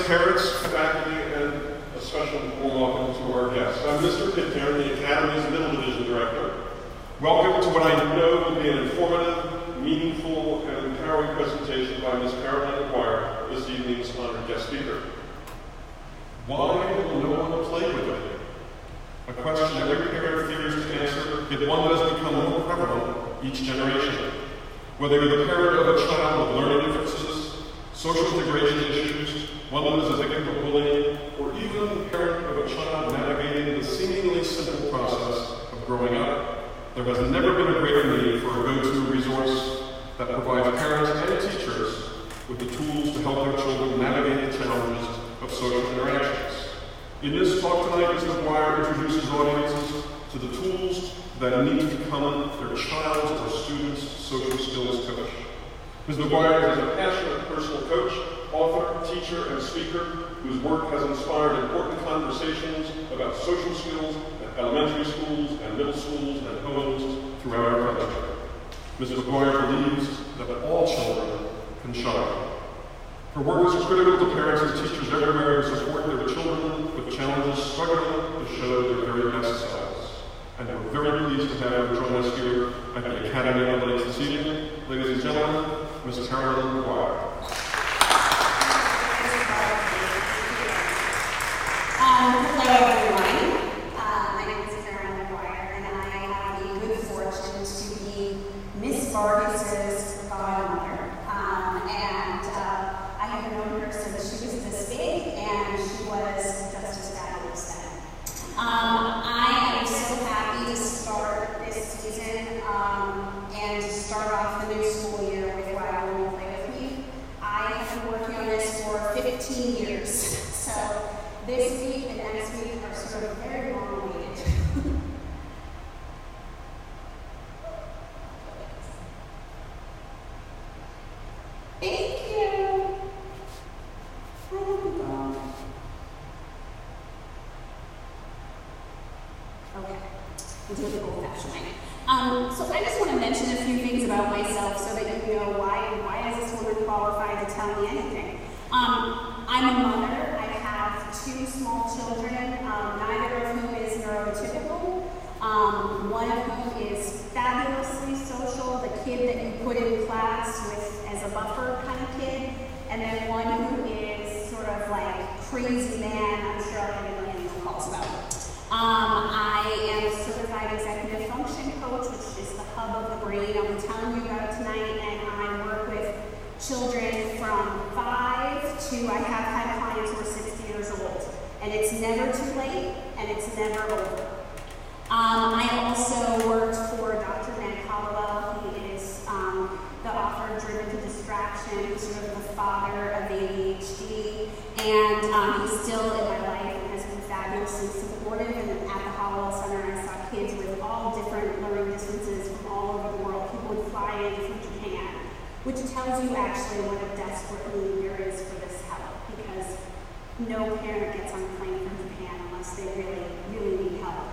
parents, faculty, and a special warm welcome to our guests. I'm Mr. Pitcairn, the Academy's Middle Division Director. Welcome to what I know will be an informative, meaningful, and empowering presentation by Ms. Caroline Maguire, this evening's honored guest speaker. Why will no one play with it? A question every parent fears to answer, yet one that has become more prevalent each generation. Whether you're the parent of a child with learning differences, social integration issues, one that is a victim of bullying, or even the parent of a child navigating the seemingly simple process of growing up, there has never been a greater need for a go-to resource that provides parents and teachers with the tools to help their children navigate the challenges of social interactions. In this talk tonight, Ms. Maguire introduces audiences to the tools that need to become their child's or student's social skills coach. Ms. Maguire is a passionate personal coach, author, teacher, and speaker whose work has inspired important conversations about social skills at elementary schools and middle schools and homes throughout our country. Ms. Maguire believes that all children can shine. Her work is critical to parents and teachers everywhere who support their children with challenges struggling to show their very best selves. And we're very pleased to have her join us here at the Academy of Ladies this evening. Ladies and gentlemen, Ms. Caroline Maguire. Hello, everyone. My name is Caroline Maguire, and I have the good fortune to be Miss Vargas's godmother. I have known her since she was this big, and she was just as fabulous then. I am so happy to start this season and to start off the new school year with Why Won't You Play With Me. I have been working on this for 15 years, so this week and next week are sort of very long awaited. Thank you. Okay, we'll do it the old-fashioned way. So I just want to mention a few things about myself so that you know why is this woman qualified to tell me anything. I'm a mother. I have 2 small children, neither of whom is neurotypical. One of whom is fabulously social, the kid that you put in class with as a buffer kind of kid, and then one who is sort of like crazy man. I'm sure I'll get a million calls about it. I am a certified executive function coach, which is the hub of the brain I'll be telling you about tonight, and I work with children from 5 to, I have had clients who are 60 years old, and it's never too late, and it's never over. I also worked for Dr. Ned Hollowell. He is the author of Driven to Distraction. He's sort of the father of ADHD, and he's still in my life and has been fabulously supportive. And at the Hollowell Center, I saw kids with all different learning distances from all over the world. People would fly in from Japan, which tells you actually what a desperate need there is for this help, because no parent gets on a plane from Japan unless they really, really need help.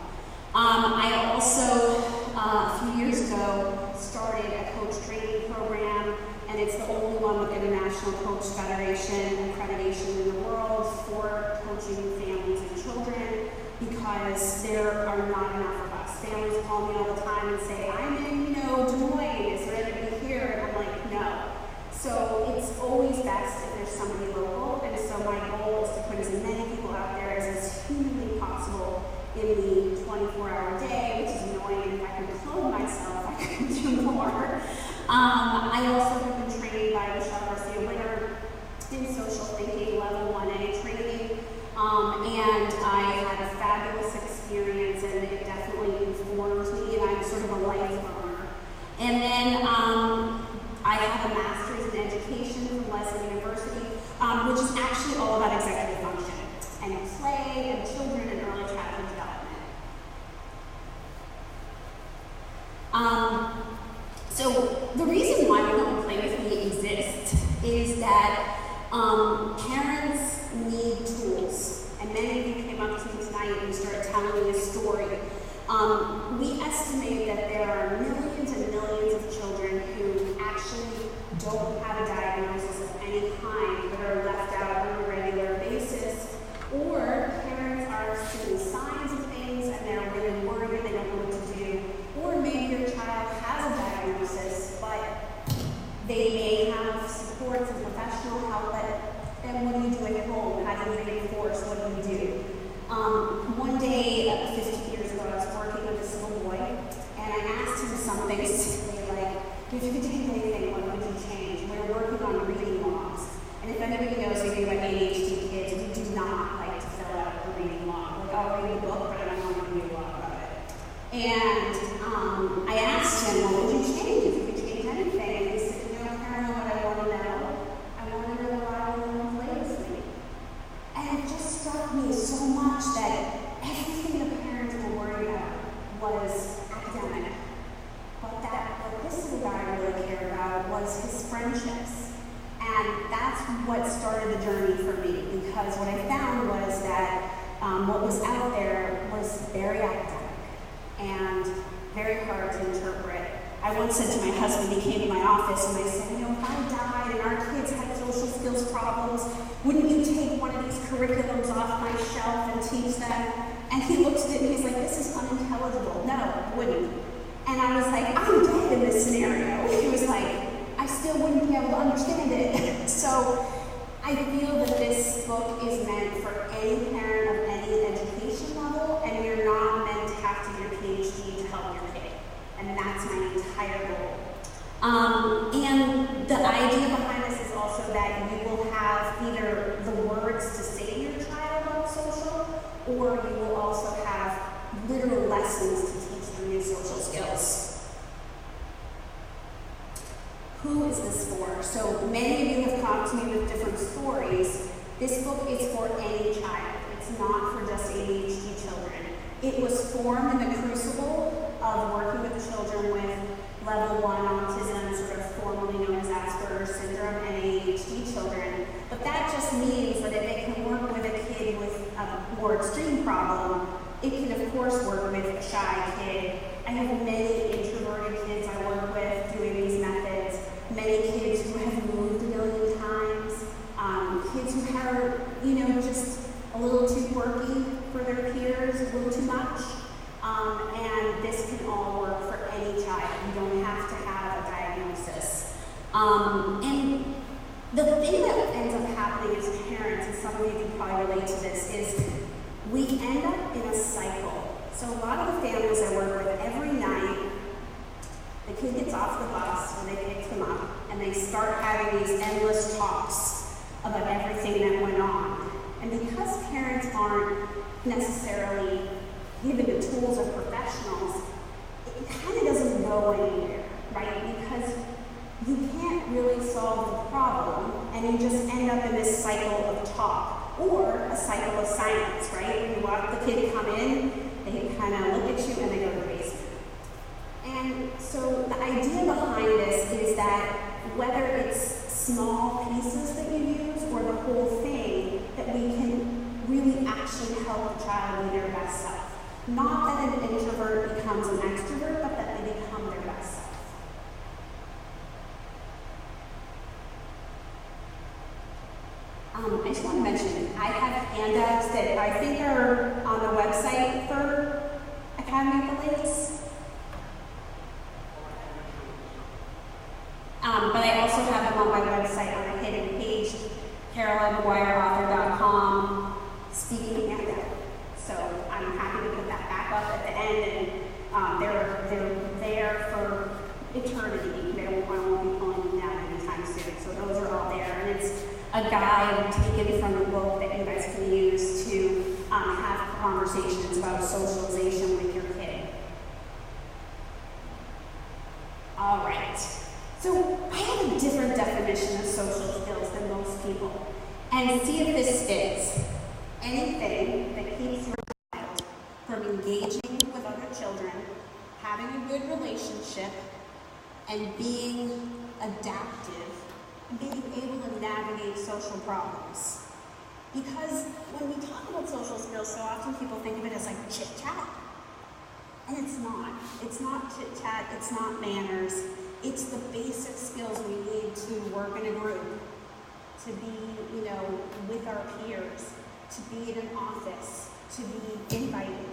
I also, a few years ago, started a coach training program, and it's the only one with International Coach Federation accreditation in the world for coaching families and children, because there are not enough of us. Families call me all the time and say, I'm in, Des Moines, is there anybody here? And I'm like, no. So it's always best if there's somebody local, and so my goal is to put as many people out there as humanly possible in the 24-hour day, which is annoying. If I could clone myself, I could do more. I also have been trained by Michelle Garcia-Winger in social thinking level 1A training, and I had a fabulous experience, and it definitely informed me, and I'm sort of a life learner. And then I have a master's in education from Lesley University, which is actually all about executive function and play and children and early childhood development. So the reason why We Don't Play With Me exists is that parents need tools, and many of you came up to me tonight and started telling me a story. We estimate that there are millions and millions of children who actually don't have a diagnosis of any kind but are left out on a regular basis. professional help, but then what do you do at home? How do you reinforce? What do you do? One day, 50 years ago, I was working with this little boy, and I asked him something simply like, if you could change anything, what would you change? We were working on reading logs. And if anybody knows anything about ADHD kids, we do not like to fill out a reading log. Like, I'll read a book, but I don't want to read a log about it. And I asked him, what would you change if you could change anything? And he said, you know, Karen, what I want to know? I want to know why you want to play with me. And it just struck me so much that everything the parents were worried about was academic. But what this little guy really cared about was his friendships. And that's what started the journey for me, because what I found was that what was out there was very academic and very hard to interpret. I once said to my husband, he came to my office, and I said, you know, if I died and our kids had social skills problems, wouldn't you take one of these curriculums off my shelf and teach them? And he looked at it and he's like, this is unintelligible. No, I wouldn't. And I was like, I'm dead in this scenario. He was like, I still wouldn't be able to understand it. So I feel that this book is meant for any parent of any education level, and you're not meant to have to do your PhD to help your kid. And that's my entire goal. And the idea behind this is also that you will have either the words to say to your child about social, or you will also have literal lessons to teach them new social skills. Who is this for? So many of you have come to me with different stories. This book is for any child. It's not for just ADHD children. It was formed in the crucible of working with children with level 1 autism, sort of formally known as Asperger's syndrome, and ADHD children. But that just means that if it can work with a kid with a more extreme problem, it can of course work with a shy kid. I have many introverted kids I work with doing these methods. Many kids who have moved a million times, kids who are, just a little too quirky for their peers, a little too much. And this can all work for any child. You don't have to have a diagnosis. And the thing that ends up happening as parents, and some of you can probably relate to this, is we end up in a cycle. So a lot of the families I work with, every night, the kid gets off the bus when they pick them up, and they start having these endless talks about everything that went on. And because parents aren't necessarily given the tools of professionals, it kind of doesn't go anywhere, right? Because you can't really solve the problem, and you just end up in this cycle of talk, or a cycle of silence, right? When you watch the kid come in, they kind of look at you and they go to the basement. And so the idea behind this is that whether it's small pieces that you use or the whole thing, that we can really actually help the child be their best self. Not that an introvert becomes an extrovert, but that they become their best self. I just want to mention, I have handouts that I think are on the website for Academy of the Lakes. But I also have them on my website on a hidden page, CarolineMaguireAuthor.com, speaking handout. So I'm happy to put that back up at the end, and they're there for eternity. They won't be pulling them down anytime soon. So those are all there, and it's a guide taken from the book that you guys can use to have conversations about socialization with your kid. All right. So I have a different definition of social skills than most people. And see if this fits. Anything that keeps your child from engaging with other children, having a good relationship, and being adaptive, and being able to navigate social problems. Because when we talk about social skills, so often people think of it as like chit-chat. And it's not. It's not chit-chat, it's not manners. It's the basic skills we need to work in a group, to be, with our peers, to be in an office, to be invited.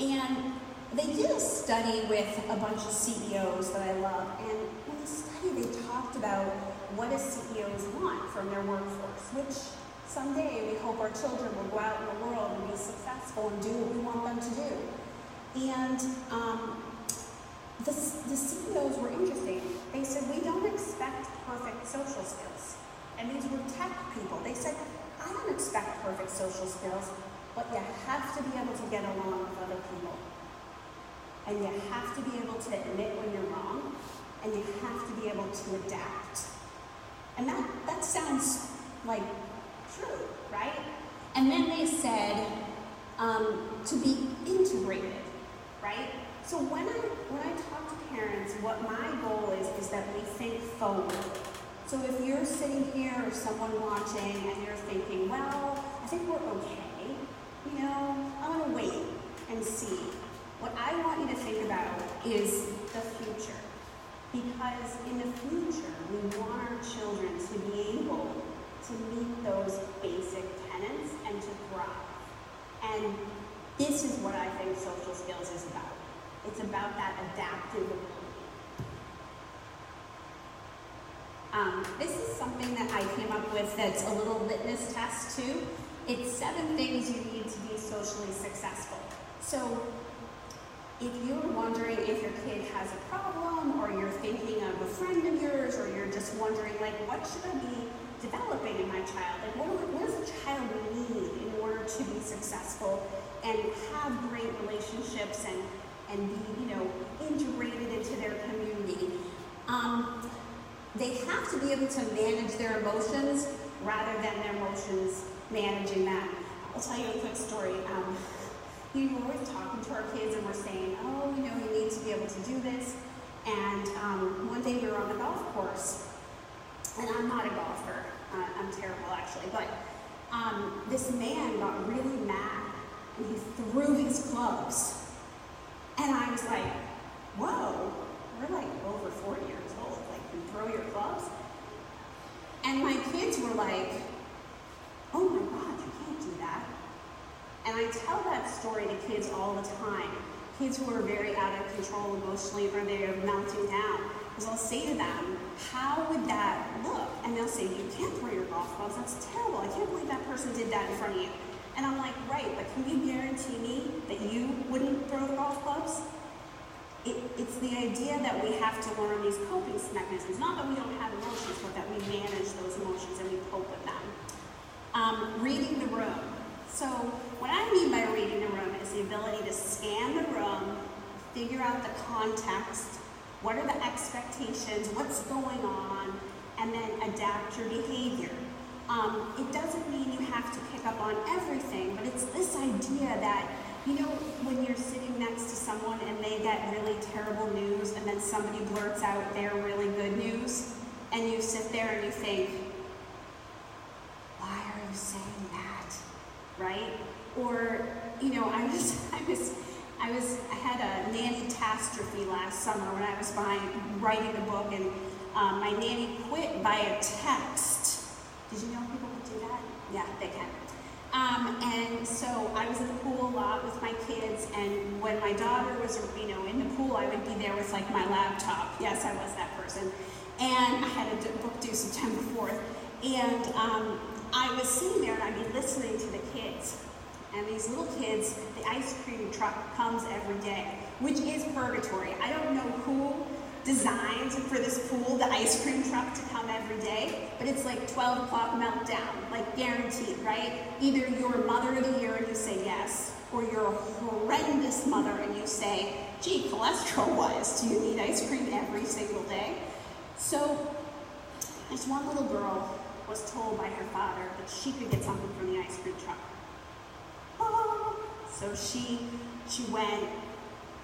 And they did a study with a bunch of CEOs that I love, and when in this study they talked about what do CEOs want from their workforce, which someday we hope our children will go out in the world and be successful and do what we want them to do. And the CEOs were interesting. They said, we don't expect perfect social skills. And these were tech people. They said, I don't expect perfect social skills, but you have to be able to get along with other people. And you have to be able to admit when you're wrong, and you have to be able to adapt. And that sounds like true, right? And then they said to be integrated, right? So when I talk to parents, what my goal is that we think forward. So if you're sitting here or someone watching and you're thinking, well, I think we're okay, I'm gonna wait and see. What I want you to think about is the future. Because in the future, we want our children to be able to meet those basic tenets and to thrive. And this is what I think social skills is about. It's about that adaptive ability. This is something that I came up with that's a little litmus test too. It's 7 things you need to be socially successful. So if you're wondering if your kid has a problem, or you're thinking of a friend of yours, or you're just wondering, like, what should I be developing in my child? Like, what does a child need in order to be successful and have great relationships and be, integrated into their community? They have to be able to manage their emotions rather than their emotions managing them. I'll tell you a quick story. We're talking to our kids and we're saying, you need to be able to do this. And one day we were on the golf course, and I'm not a golfer. I'm terrible, actually. But this man got really mad, and he threw his clubs. And I was like, whoa, we're like over 40 years old. Like, you throw your clubs? And my kids were like, oh my God, you can't do that. And I tell that story to kids all the time. Kids who are very out of control emotionally, or they're melting down. Because I'll say to them, how would that look? And they'll say, you can't throw your golf clubs. That's terrible. I can't believe that person did that in front of you. And I'm like, right, but can you guarantee me that you wouldn't throw the golf clubs? It's the idea that we have to learn these coping mechanisms. Not that we don't have emotions, but that we manage those emotions and we cope with them. Reading the room. So what I mean by reading the room is the ability to scan the room, figure out the context, what are the expectations, what's going on, and then adapt your behavior. It doesn't mean you have to pick up on everything, but it's this idea that, when you're sitting next to someone and they get really terrible news, and then somebody blurts out their really good news, and you sit there and you think, why are you saying that, right? Or, I had a nanny catastrophe last summer when I was writing the book, and my nanny quit by a text. Did you know people could do that? Yeah, they can. And so I was in the pool a lot with my kids, and when my daughter was, in the pool, I would be there with like my laptop. Yes, I was that person. And I had a book due September 4th. And I was sitting there and I'd be listening to the kids. And these little kids, the ice cream truck comes every day, which is purgatory. I don't know who designed for this pool the ice cream truck to come every day, but it's like 12 o'clock meltdown, like guaranteed, right? Either you're mother of the year and you say yes, or you're a horrendous mother and you say, gee, cholesterol-wise, do you need ice cream every single day? So this one little girl was told by her father that she could get something from the ice cream truck. So she went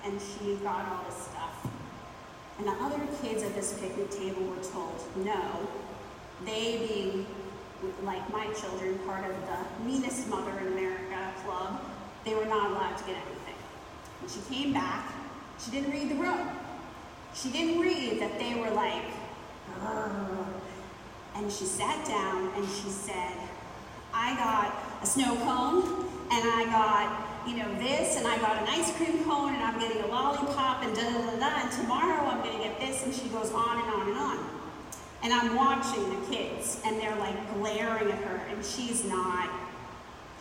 and she got all this stuff. And the other kids at this picnic table were told no. They, being like my children, part of the meanest mother in America club, they were not allowed to get anything. When she came back, she didn't read the room. She didn't read that they were like, "Grr." And she sat down and she said, I got a snow cone and I got this, and I got an ice cream cone, and I'm getting a lollipop, and da-da-da-da, and tomorrow I'm going to get this, and she goes on and on and on. And I'm watching the kids, and they're like glaring at her, and she's not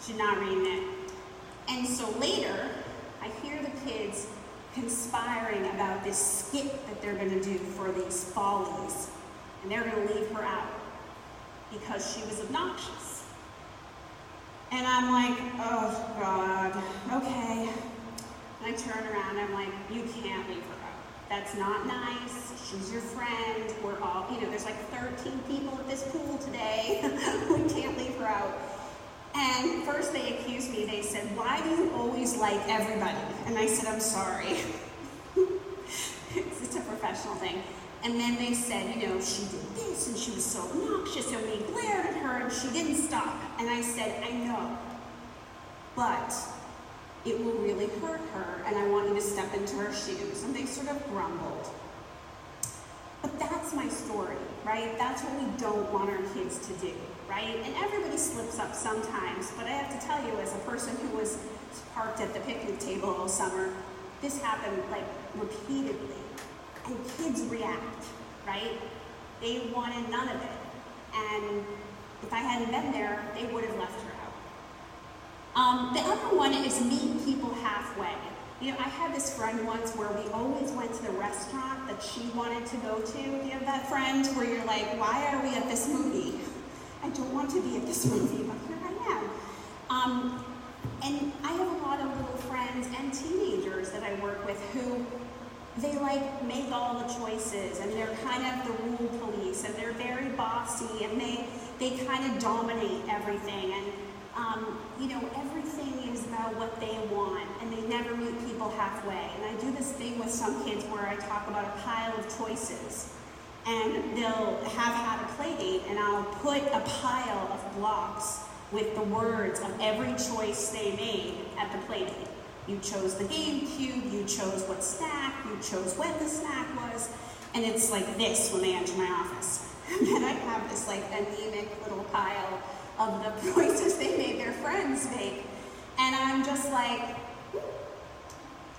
reading it. And so later, I hear the kids conspiring about this skit that they're going to do for these follies, and they're going to leave her out because she was obnoxious. And I'm like, oh God, okay. And I turn around, and I'm like, you can't leave her out. That's not nice. She's your friend. We're all, there's like 13 people at this pool today. We can't leave her out. And first they accused me. They said, why do you always like everybody? And I said, I'm sorry. It's a professional thing. And then they said, she did this, and she was so obnoxious, and we glared at her, and she didn't stop. And I said, I know, but it will really hurt her, and I want you to step into her shoes. And they sort of grumbled. But that's my story, right? That's what we don't want our kids to do, right? And everybody slips up sometimes, but I have to tell you, as a person who was parked at the picnic table all summer, this happened like repeatedly. And kids react, right? They wanted none of it. And if I hadn't been there, they would have left her out. The other one is meet people halfway. I had this friend once where we always went to the restaurant that she wanted to go to. Do you have that friend where you're like, why are we at this movie? I don't want to be at this movie, but here I am. And I have a lot of little friends and teenagers that I work with who they make all the choices, and they're kind of the rule police, and they're very bossy, and they kind of dominate everything, and everything is about what they want, and they never meet people halfway. And I do this thing with some kids where I talk about a pile of choices, and they'll have had a play date, and I'll put a pile of blocks with the words of every choice they made at the play date. You chose the GameCube, you chose what snack, you chose when the snack was, and it's like this when they enter my office. And then I have this anemic little pile of the choices they made their friends make. And I'm just like,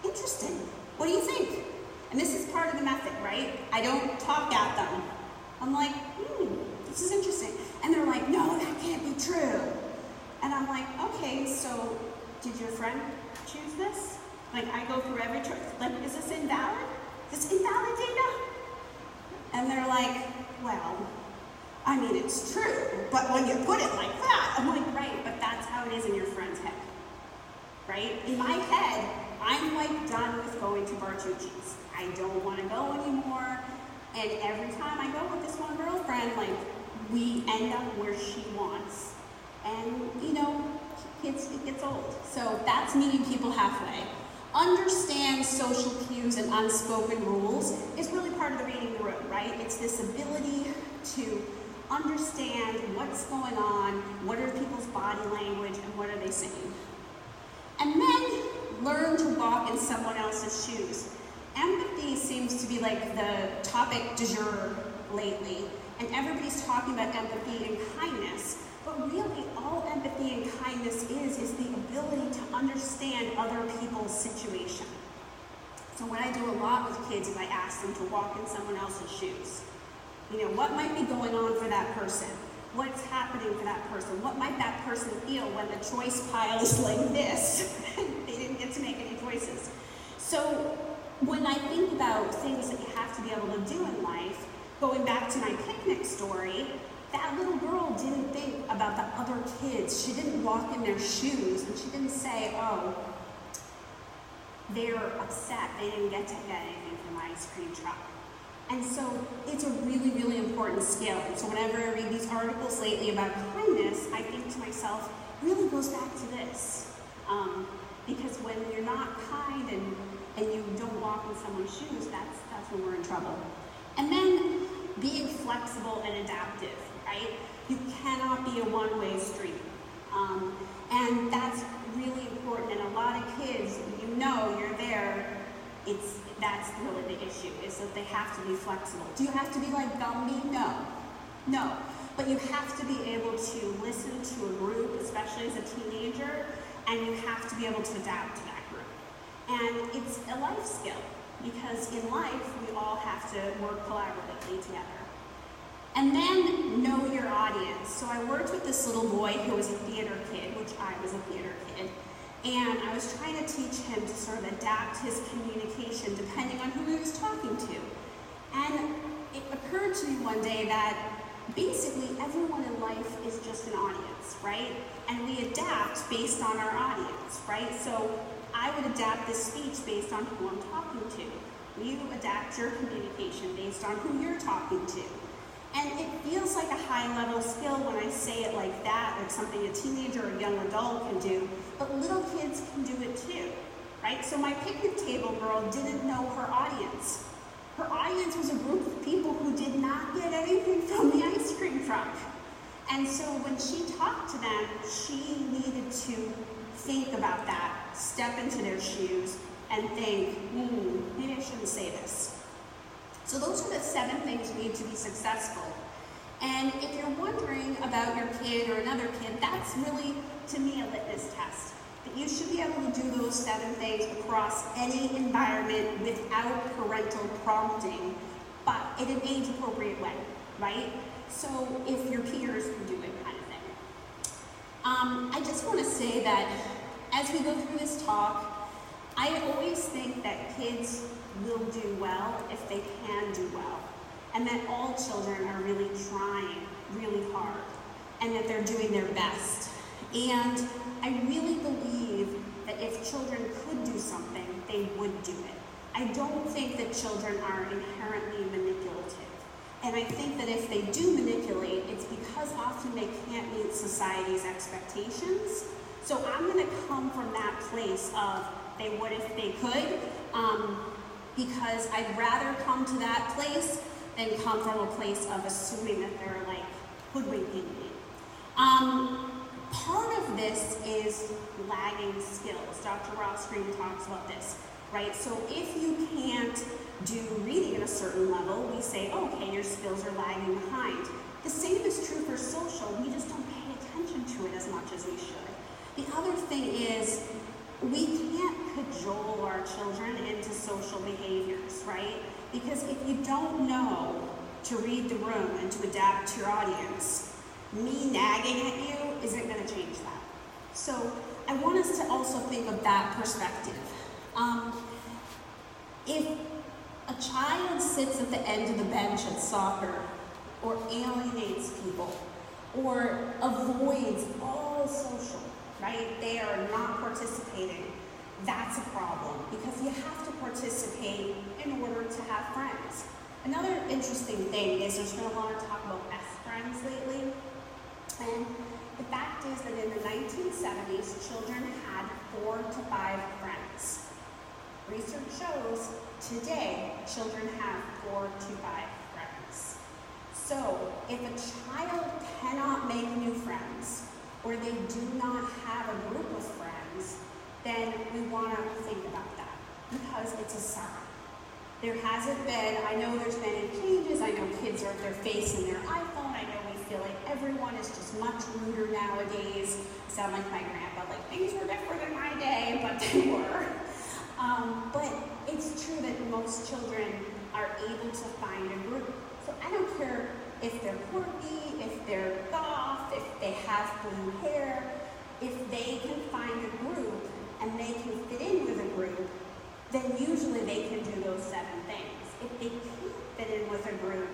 interesting. What do you think? And this is part of the method, right? I don't talk at them. I'm like, this is interesting. And they're like, no, that can't be true. And I'm like, okay, so did your friend choose this? I go through every choice. Is this invalid? Is this invalid data? And they're like, well, I mean, it's true, but when you put it like that, I'm like, right, but that's how it is in your friend's head, right? In my head, I'm done with going to Bartucci's. I don't want to go anymore, and every time I go with this one girlfriend, we end up where she wants, and it gets old. So that's meeting people halfway. Understand social cues and unspoken rules is really part of the reading the room, right? It's this ability to understand what's going on, what are people's body language, and what are they saying. And then learn to walk in someone else's shoes. Empathy seems to be the topic du jour lately, and everybody's talking about empathy and kindness, but really all empathy and kindness is the ability to understand other people's situation. So what I do a lot with kids is I ask them to walk in someone else's shoes. What might be going on for that person? What's happening for that person? What might that person feel when the choice pile is like this? They didn't get to make any choices. So when I think about things that you have to be able to do in life, going back to my picnic story, that little girl didn't think about the other kids. She didn't walk in their shoes, and she didn't say, oh, they're upset. They didn't get to get anything from my ice cream truck. And so it's a really, really important skill. And so whenever I read these articles lately about kindness, I think to myself, it really goes back to this. Because when you're not kind and you don't walk in someone's shoes, that's when we're in trouble. And then being flexible and adaptive, right? You cannot be a one-way street. And that's really important. And a lot of kids, you're there, that's really the issue, is that they have to be flexible. Do you have to be like Gumby? No. But you have to be able to listen to a group, especially as a teenager, and you have to be able to adapt to that group. And it's a life skill, because in life, we all have to work collaboratively together. And then know your audience. So I worked with this little boy who was a theater kid, which I was a theater kid, and I was trying to teach him to sort of adapt his communication depending on who he was talking to. And it occurred to me one day that basically everyone in life is just an audience, right? And we adapt based on our audience, right? So I would adapt this speech based on who I'm talking to. You adapt your communication based on who you're talking to. And it feels like a high-level skill when I say it like that, like something a teenager or a young adult can do, but little kids can do it too, right? So my picnic table girl didn't know her audience. Her audience was a group of people who did not get anything from the ice cream truck. And so when she talked to them, she needed to think about that, step into their shoes, and think, maybe I shouldn't say this. So those are the 7 things you need to be successful. And if you're wondering about your kid or another kid, that's really, to me, a litmus test. That you should be able to do those 7 things across any environment without parental prompting, but in an age-appropriate way, right? So if your peers can do it, kind of thing. I just want to say that as we go through this talk, I always think that kids will do well if they can do well, and that all children are really trying really hard, and that they're doing their best. And I really believe that if children could do something, they would do it. I don't think that children are inherently manipulative. And I think that if they do manipulate, it's because often they can't meet society's expectations. So I'm going to come from that place of they would if they could, because I'd rather come to that place than come from a place of assuming that they're like hoodwinking me. Part of this is lagging skills. Dr. Ross Green talks about this, right? So if you can't do reading at a certain level, we say, okay, your skills are lagging behind. The same is true for social. We just don't pay attention to it as much as we should. The other thing is, we can't cajole our children into social behaviors, right? Because if you don't know to read the room and to adapt to your audience, me nagging at you isn't going to change that. So I want us to also think of that perspective. If a child sits at the end of the bench at soccer, or alienates people, or avoids all social, right? They are not participating. That's a problem, because you have to participate in order to have friends. Another interesting thing is there's been a lot of talk about best friends lately. And the fact is that in the 1970s, children had 4 to 5 friends. Research shows today, children have 4 to 5 friends. So if a child cannot make new friends, or they do not have a group of friends, then we want to think about that, because it's a sign. There hasn't been, I know there's been changes, I know kids are at their face in their iPhone, I know we feel like everyone is just much ruder nowadays. I sound like my grandpa, like things were different in my day, but they were. But it's true that most children are able to find a group. So I don't care if they're quirky, if they're goth, if they have blue hair, if they can find a group and they can fit in with a group, then usually they can do those 7 things. If they can't fit in with a group,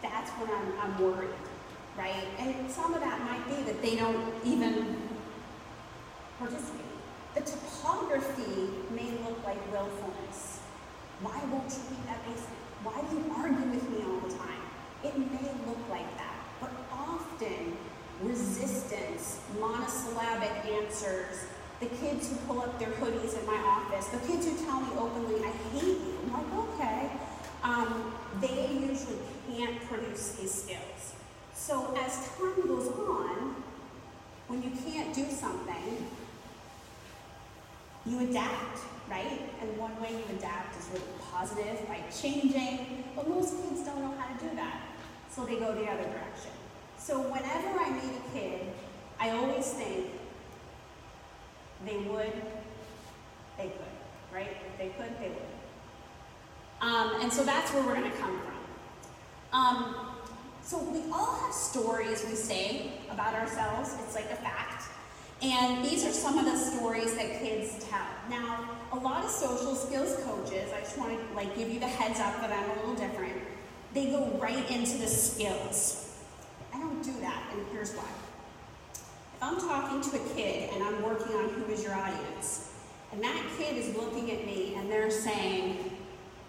that's when I'm worried, right? And some of that might be that they don't even participate. The topography may look like willfulness. Why won't you read that basement? Why do you argue with me all the time? It may look like that, but often resistance, monosyllabic answers, the kids who pull up their hoodies in my office, the kids who tell me openly, I hate you, I'm like, okay, they usually can't produce these skills. So as time goes on, when you can't do something, you adapt, right? And one way you adapt is really positive by changing, but most kids don't know how to do that. So they go the other direction. So whenever I meet a kid, I always think, they would, they could, right? If they could, they would. And so that's where we're going to come from. So we all have stories we say about ourselves. It's like a fact. And these are some of the stories that kids tell. Now, a lot of social skills coaches, I just want to give you the heads up that I'm a little different. They go right into the skills. I don't do that, and here's why. If I'm talking to a kid and I'm working on who is your audience, and that kid is looking at me and they're saying,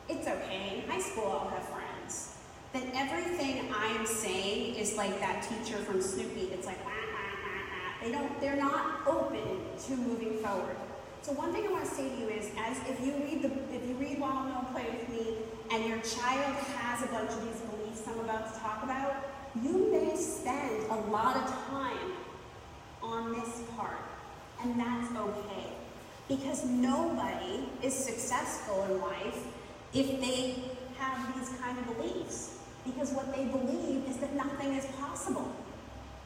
it's okay, in high school I'll have friends, then everything I'm saying is like that teacher from Snoopy. It's like, wah, wah, wah, wah. They're not open to moving forward. So one thing I want to say to you is, if you read While No Play With Me, and your child has a bunch of these beliefs I'm about to talk about, you may spend a lot of time on this part, and that's okay. Because nobody is successful in life if they have these kind of beliefs. Because what they believe is that nothing is possible.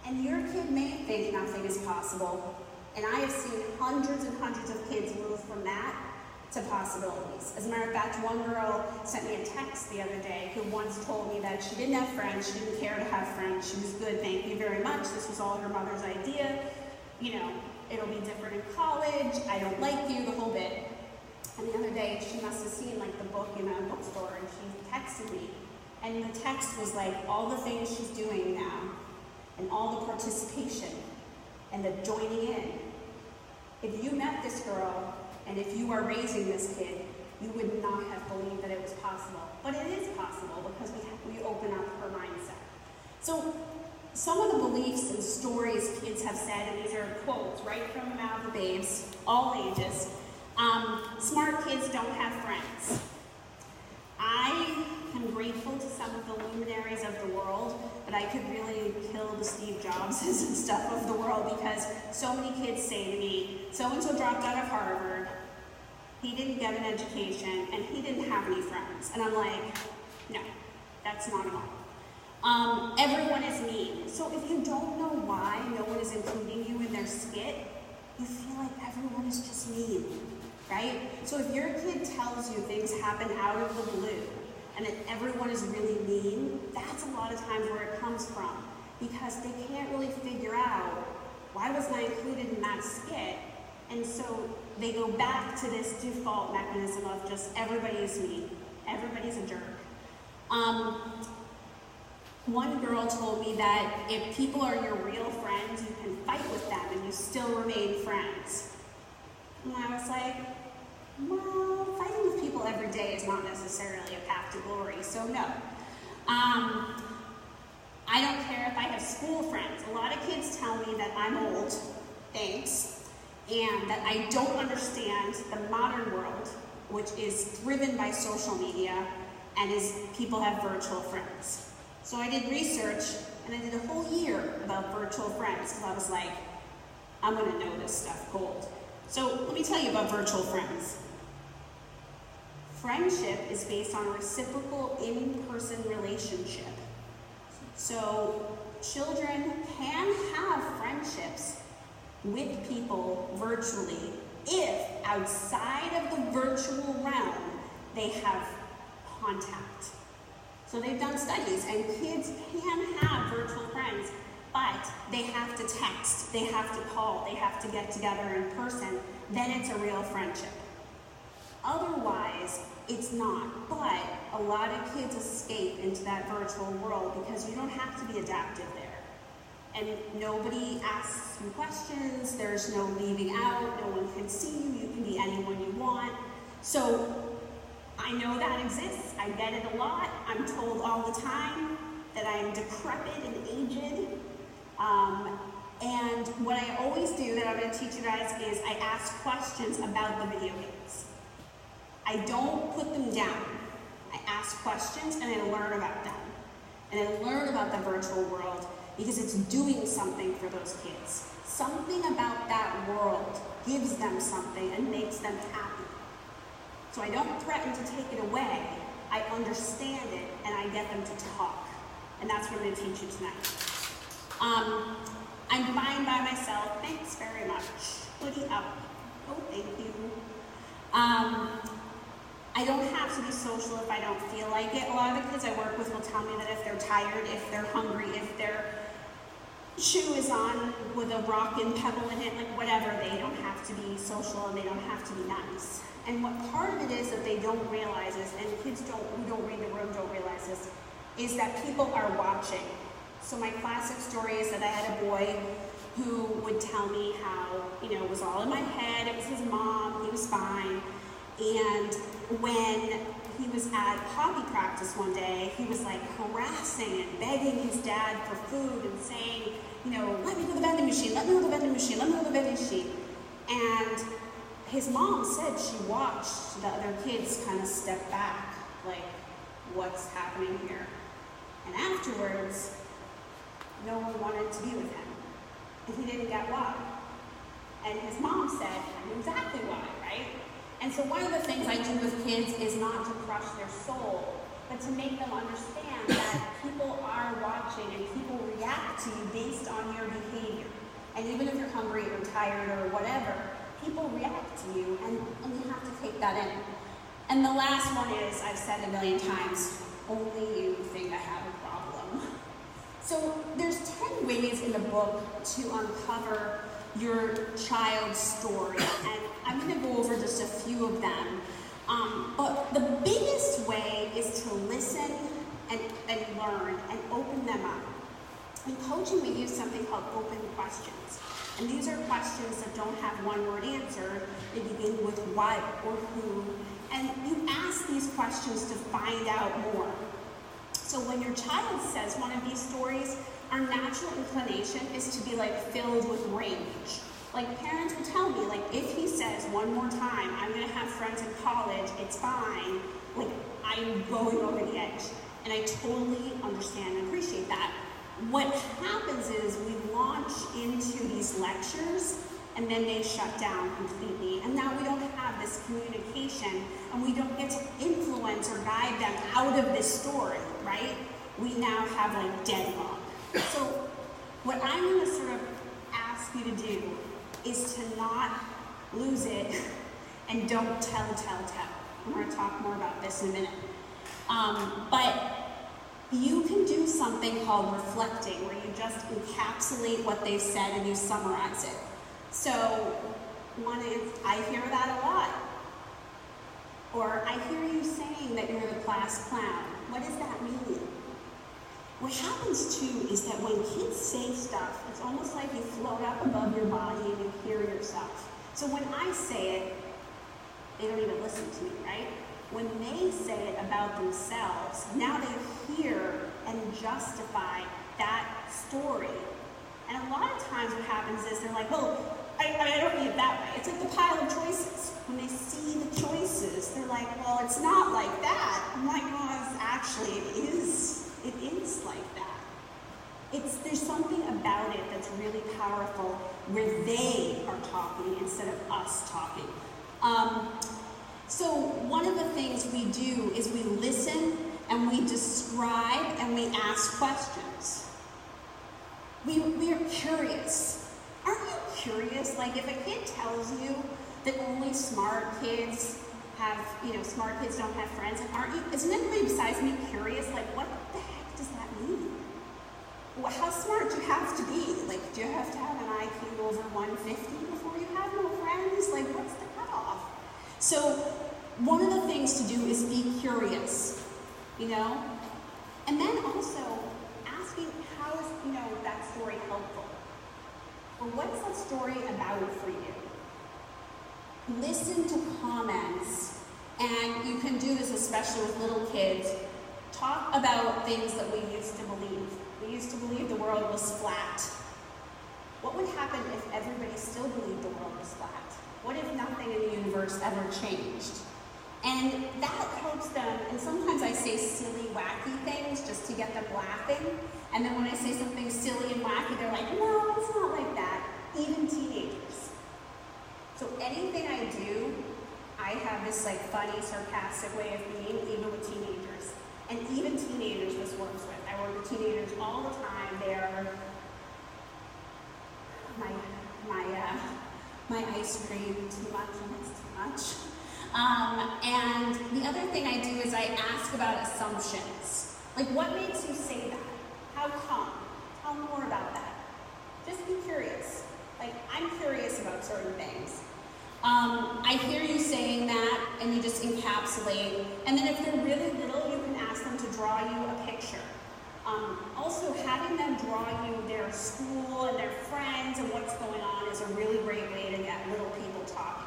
And your kid may think nothing is possible. And I have seen hundreds and hundreds of kids move from that to possibilities. As a matter of fact, one girl sent me a text the other day who once told me that she didn't have friends, she didn't care to have friends, she was good, thank you very much, this was all her mother's idea, you know, it'll be different in college, I don't like you, the whole bit. And the other day, she must have seen the book in a bookstore, and she texted me. And the text was all the things she's doing now, and all the participation, and the joining in. If you met this girl, and if you are raising this kid, you would not have believed that it was possible. But it is possible because we open up her mindset. So some of the beliefs and stories kids have said, and these are quotes right from the mouth of babes, all ages. Smart kids don't have friends. I am grateful to some of the luminaries of the world, but I could really kill the Steve Jobses and stuff of the world, because so many kids say to me, so-and-so dropped out of Harvard, he didn't get an education, and he didn't have any friends. And I'm like, no, that's not at all. Everyone is mean. So if you don't know why no one is including you in their skit, you feel like everyone is just mean, right? So if your kid tells you things happen out of the blue, and that everyone is really mean, that's a lot of times where it comes from, because they can't really figure out, why wasn't I included in that skit? And so they go back to this default mechanism of just everybody is mean, everybody's a jerk. One girl told me that if people are your real friends, you can fight with them and you still remain friends. And I was like, well, fighting with people every day is not necessarily a path to glory, so no. I don't care if I have school friends. A lot of kids tell me that I'm old, thanks, and that I don't understand the modern world, which is driven by social media, and people have virtual friends. So I did research, and I did a whole year about virtual friends, because I was like, I'm gonna know this stuff cold. So let me tell you about virtual friends. Friendship is based on a reciprocal in-person relationship. So children can have friendships with people virtually if outside of the virtual realm they have contact. So they've done studies, and kids can have virtual friends, but they have to text, they have to call, they have to get together in person, then it's a real friendship. Otherwise, it's not, but a lot of kids escape into that virtual world because you don't have to be adaptive there. And nobody asks you questions, there's no leaving out, no one can see you, you can be anyone you want. So I know that exists, I get it a lot, I'm told all the time that I'm decrepit and aged. And what I always do that I'm going to teach you guys is I ask questions about the video games. I don't put them down. I ask questions and I learn about them. And I learn about the virtual world because it's doing something for those kids. Something about that world gives them something and makes them happy. So I don't threaten to take it away. I understand it and I get them to talk. And that's what I'm going to teach you tonight. I'm fine by myself. Thanks very much. Hoodie up. Oh, thank you. I don't have to be social if I don't feel like it. A lot of the kids I work with will tell me that if they're tired, if they're hungry, if their shoe is on with a rock and pebble in it, like whatever, they don't have to be social and they don't have to be nice. And what part of it is that they don't realize is, and kids who don't read the room don't realize this, is that people are watching. So my classic story is that I had a boy who would tell me how, it was all in my head, it was his mom, he was fine. And when he was at hockey practice one day, he was like harassing and begging his dad for food and saying, let me go to the vending machine, let me go to the vending machine, let me go to the vending machine. And his mom said she watched the other kids kind of step back, like, what's happening here? And afterwards, no one wanted to be with him. And he didn't get why. And his mom said, I knew exactly why, right? And so one of the things I do with kids is not to crush their soul, but to make them understand that people are watching and people react to you based on your behavior. And even if you're hungry or tired or whatever, people react to you and you have to take that in. And the last one is, I've said a million times, only you think I have a problem. So there's 10 ways in the book to uncover your child's story, and I'm going to go over just a few of them. But the biggest way is to listen and learn and open them up. In coaching, we use something called open questions. And these are questions that don't have one-word answer. They begin with what or who. And you ask these questions to find out more. So when your child says one of these stories, our natural inclination is to be like filled with rage. Like parents will tell me, like if he says one more time, I'm gonna have friends in college, it's fine, like I'm going over the edge. And I totally understand and appreciate that. What happens is we launch into these lectures and then they shut down completely. And now we don't have this communication and we don't get to influence or guide them out of this story, right? We now have like deadlock. So what I'm going to sort of ask you to do is to not lose it and don't tell. I'm going to talk more about this in a minute. But you can do something called reflecting, where you just encapsulate what they've said and you summarize it. So one is, I hear that a lot. Or I hear you saying that you're the class clown. What does that mean? What happens too is that when kids say stuff, it's almost like you float up above your body and you hear yourself. So when I say it, they don't even listen to me, right? When they say it about themselves, now they hear and justify that story. And a lot of times what happens is they're like, well, I don't mean it that way. It's like the pile of choices. When they see the choices, they're like, well, it's not like that. I'm like, well, actually, it is like that. There's something about it that's really powerful where they are talking instead of us talking. So one of the things we do is we listen and we describe and we ask questions. We are curious. Aren't you curious? Like if a kid tells you that only smart kids have, smart kids don't have friends, isn't everybody besides me curious? Like what the heck does that mean? Well, how smart do you have to be? Like do you have to have an IQ over 150 before you have no friends? Like what's the cutoff? So one of the things to do is be curious, and then also asking how is, that story helpful? Or what's that story about for you? Listen to comments, and you can do this especially with little kids. Talk about things that we used to believe. We used to believe the world was flat. What would happen if everybody still believed the world was flat? What if nothing in the universe ever changed? And that helps them, and sometimes I say silly, wacky things just to get them laughing. And then when I say something silly and wacky, they're like, no, it's not like that. Even teenagers. So anything I do, I have this like funny, sarcastic way of being, even with teenagers. And even teenagers this works with. I work with teenagers all the time. They're my ice cream too much and it's too much. And the other thing I do is I ask about assumptions. Like, what makes you say that? How come? Tell me more about that. Just be curious. Like, I'm curious about certain things. I hear you saying that, and you just encapsulate. And then if they're really little, you can ask them to draw you a picture. Also, having them draw you their school and their friends and what's going on is a really great way to get little people talking.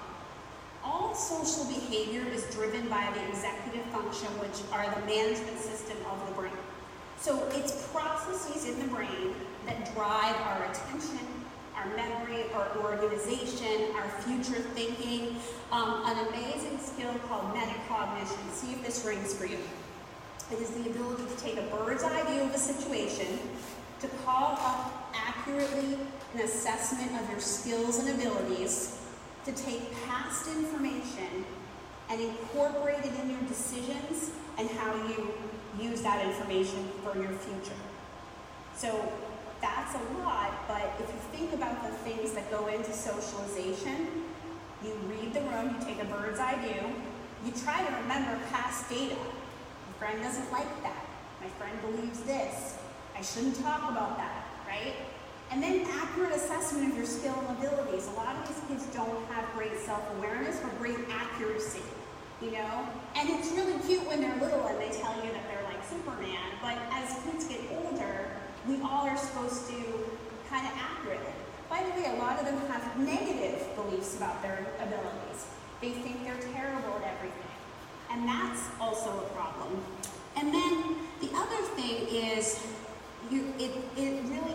All social behavior is driven by the executive function, which are the management system of the brain. So it's processes in the brain that drive our attention, our memory, our organization, our future thinking. An amazing skill called metacognition. See if this rings for you. It is the ability to take a bird's eye view of a situation, to call up accurately an assessment of your skills and abilities, to take past information and incorporate it in your decisions and how you use that information for your future. So that's a lot, but if you think about the things that go into socialization, you read the room, you take a bird's eye view, you try to remember past data. My friend doesn't like that. My friend believes this. I shouldn't talk about that, right? And then accurate assessment of your skill and abilities. A lot of these kids don't have great self-awareness or great accuracy, you know? And it's really cute when they're little and they tell you that they're like Superman, but as kids get older, we all are supposed to kind of accurately. By the way, a lot of them have negative beliefs about their abilities. They think they're terrible at everything. And that's also a problem. And then the other thing is,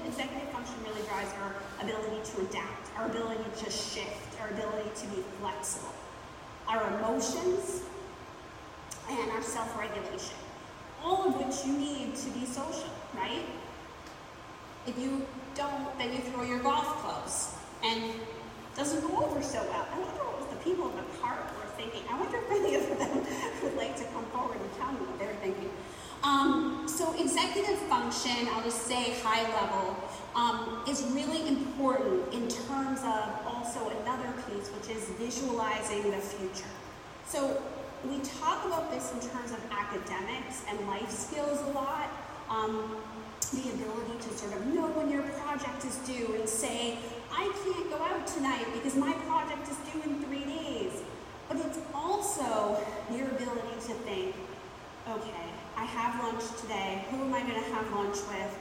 executive function really drives our ability to adapt, our ability to shift, our ability to be flexible, our emotions, and our self-regulation. All of which you need to be social, right? If you don't, then you throw your golf clubs, and it doesn't go over so well. I wonder what the people in the park were thinking. I wonder if any of them would like to come forward and tell me what they're thinking. So executive function, I'll just say high level, is really important in terms of also another piece, which is visualizing the future. So we talk about this in terms of academics and life skills a lot. The ability to sort of know when your project is due and say, I can't go out tonight because my project is due in 3 days. But it's also your ability to think, okay, I have lunch today. Who am I going to have lunch with?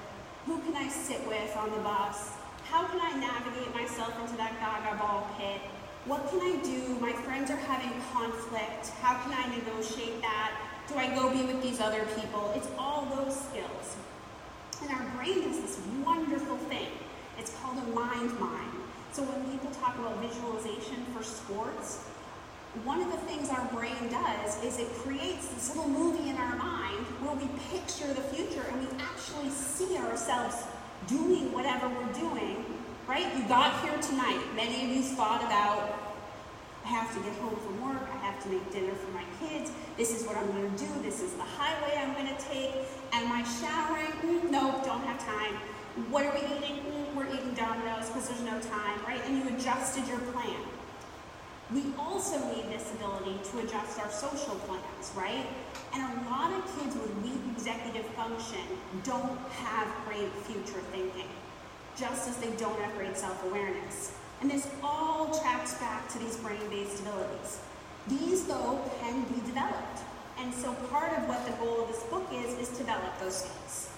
Who can I sit with on the bus? How can I navigate myself into that gaga ball pit? What can I do? My friends are having conflict. How can I negotiate that? Do I go be with these other people? It's all those skills. And our brain does this wonderful thing. It's called a mind. So when people talk about visualization for sports, one of the things our brain does is it creates this little movie in our mind where we picture the future and we actually see ourselves doing whatever we're doing, right? You got here tonight. Many of you thought about, I have to get home from work, I have to make dinner for my kids, this is what I'm going to do, this is the highway I'm going to take, am I showering? Nope, don't have time. What are we eating? We're eating Domino's because there's no time, right? And you adjusted your plan. We also need this ability to adjust our social plans, right? And a lot of kids with weak executive function don't have great future thinking, just as they don't have great self-awareness. And this all tracks back to these brain-based abilities. These, though, can be developed. And so part of what the goal of this book is to develop those skills.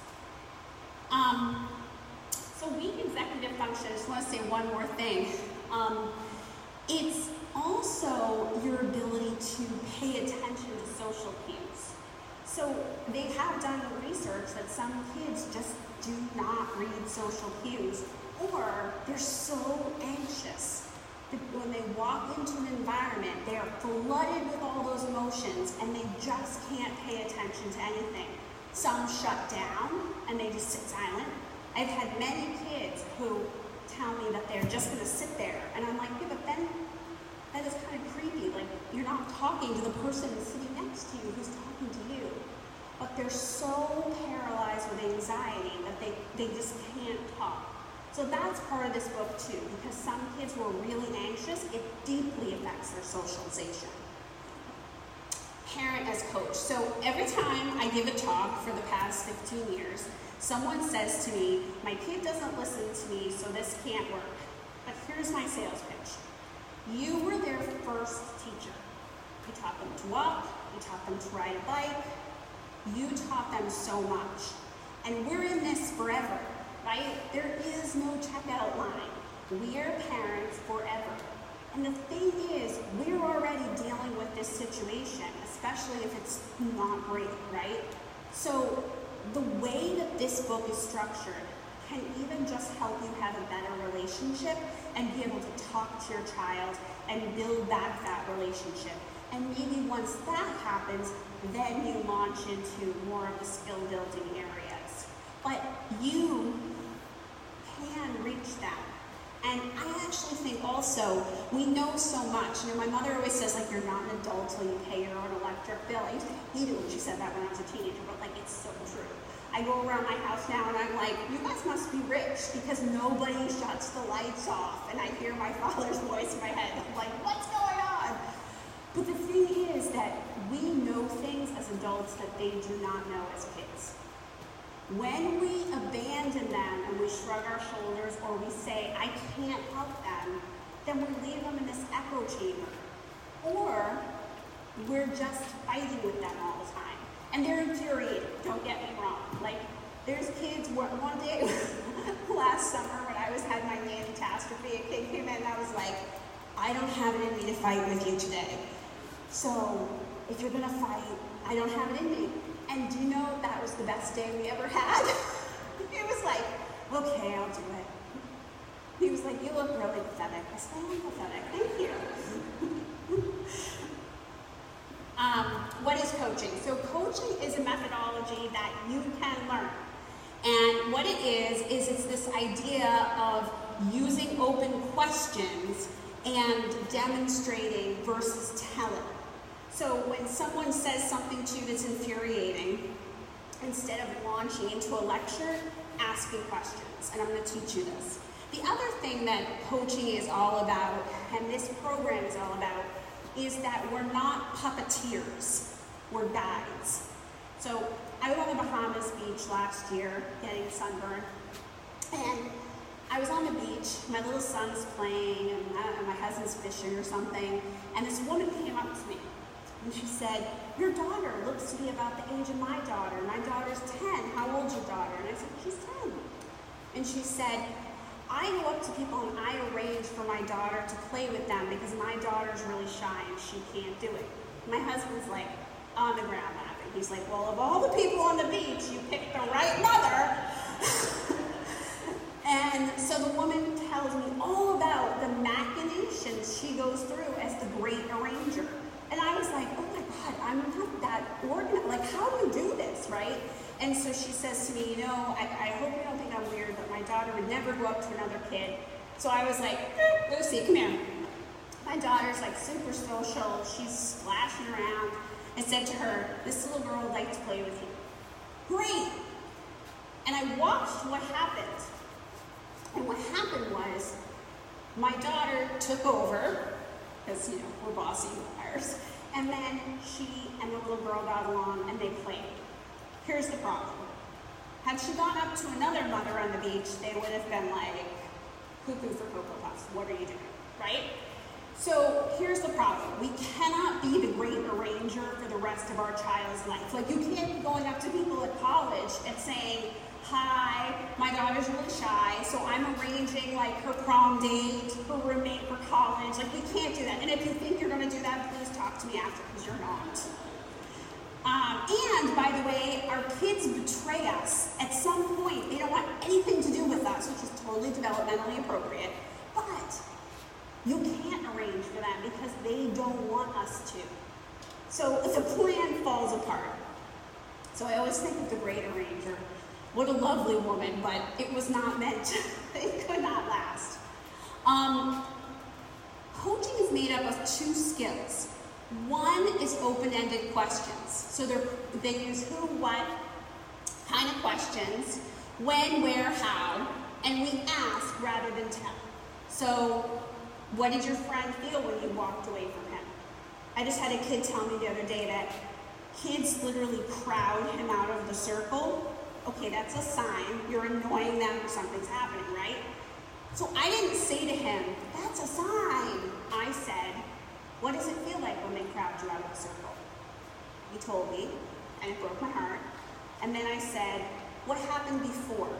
So weak executive function, I just want to say one more thing. It's also your ability to pay attention to social cues. So they have done research that some kids just do not read social cues, or they're so anxious that when they walk into an environment, they are flooded with all those emotions and they just can't pay attention to anything. Some shut down and they just sit silent. I've had many kids who tell me that they're just going to sit there, and I'm like, yeah, but then that is kind of creepy. Like, you're not talking to the person sitting next to you who's talking to you. But they're so paralyzed with anxiety that they just can't talk. So that's part of this book too, because some kids who are really anxious events, their socialization. Parent as coach. So every time I give a talk for the past 15 years, someone says to me, my kid doesn't listen to me, so this can't work. But here's my sales pitch. You were their first teacher. You taught them to walk, you taught them to ride a bike, you taught them so much. And we're in this forever, right? There is no checkout line. We are parents forever. And the thing is, we're already dealing with this situation, especially if it's not great, right? So the way that this book is structured can even just help you have a better relationship and be able to talk to your child and build back that relationship. And maybe once that happens, then you launch into more of the skill building areas. But you can reach that. And I actually think also, we know so much. You know, my mother always says, like, you're not an adult till you pay your own electric bill. I used to hate it when she said that when I was a teenager, but like, it's so true. I go around my house now and I'm like, you guys must be rich because nobody shuts the lights off. And I hear my father's voice in my head. I'm like, what's going on? But the thing is that we know things as adults that they do not know as kids. When we abandon them and we shrug our shoulders or we say, I can't help them, then we leave them in this echo chamber. Or we're just fighting with them all the time. And they're infuriated, don't get me wrong. Like, there's kids, one day, last summer when I had my nanny catastrophe, a kid came in and I was like, I don't have it in me to fight with you today. So, if you're gonna fight, I don't have it in me. And do you know that was the best day we ever had? He was like, okay, I'll do it. He was like, you look really pathetic. I said, I'm pathetic, thank you. What is coaching? So coaching is a methodology that you can learn. And what it is it's this idea of using open questions and demonstrating versus telling. So when someone says something to you that's infuriating, instead of launching into a lecture, asking questions. And I'm going to teach you this. The other thing that coaching is all about, and this program is all about, is that we're not puppeteers, we're guides. So I was on the Bahamas beach last year, getting a sunburn, and I was on the beach, my little son's playing, and I don't know, my husband's fishing or something, and this woman came up to me, and she said, your daughter looks to be about the age of my daughter. My daughter's 10, how old's your daughter? And I said, she's 10. And she said, I go up to people and I arrange for my daughter to play with them because my daughter's really shy and she can't do it. My husband's like on the ground laughing. He's like, well, of all the people on the beach, you picked the right mother. And so the woman tells me all about the machinations she goes through as the great arranger. And I was like, oh my God, I'm not that organized. Like, how do you do this, right? And so she says to me, you know, I hope you don't think I'm weird, but my daughter would never go up to another kid. So I was like, Lucy, come here. My daughter's like super social. She's splashing around. I said to her, this little girl would like to play with you. Great. And I watched what happened. And what happened was my daughter took over, because, you know, we're bossy wires. And then she and the little girl got along and they played. Here's the problem. Had she gone up to another mother on the beach, they would have been like, cuckoo for Cocoa Puffs, what are you doing, right? So here's the problem. We cannot be the great arranger for the rest of our child's life. Like, you can't be going up to people at college and saying, hi, my daughter's really shy, so I'm arranging like her prom date, her roommate for college. Like, we can't do that. And if you think you're gonna do that, please talk to me after, because you're not. And by the way, our kids betray us at some point. They don't want anything to do with us, which is totally developmentally appropriate. But you can't arrange for them because they don't want us to. So the plan falls apart. So I always think of the great arranger. What a lovely woman, but it was not meant to, it could not last. Coaching is made up of two skills. One is open-ended questions. So they use who, what kind of questions, when, where, how, and we ask rather than tell. So What did your friend feel when you walked away from him? I just had a kid tell me the other day that kids literally crowd him out of the circle. Okay, that's a sign. You're annoying them or something's happening, right? So I didn't say to him, that's a sign. I said, what does it feel like when they crowd you out of the circle? He told me, and it broke my heart. And then I said, what happened before?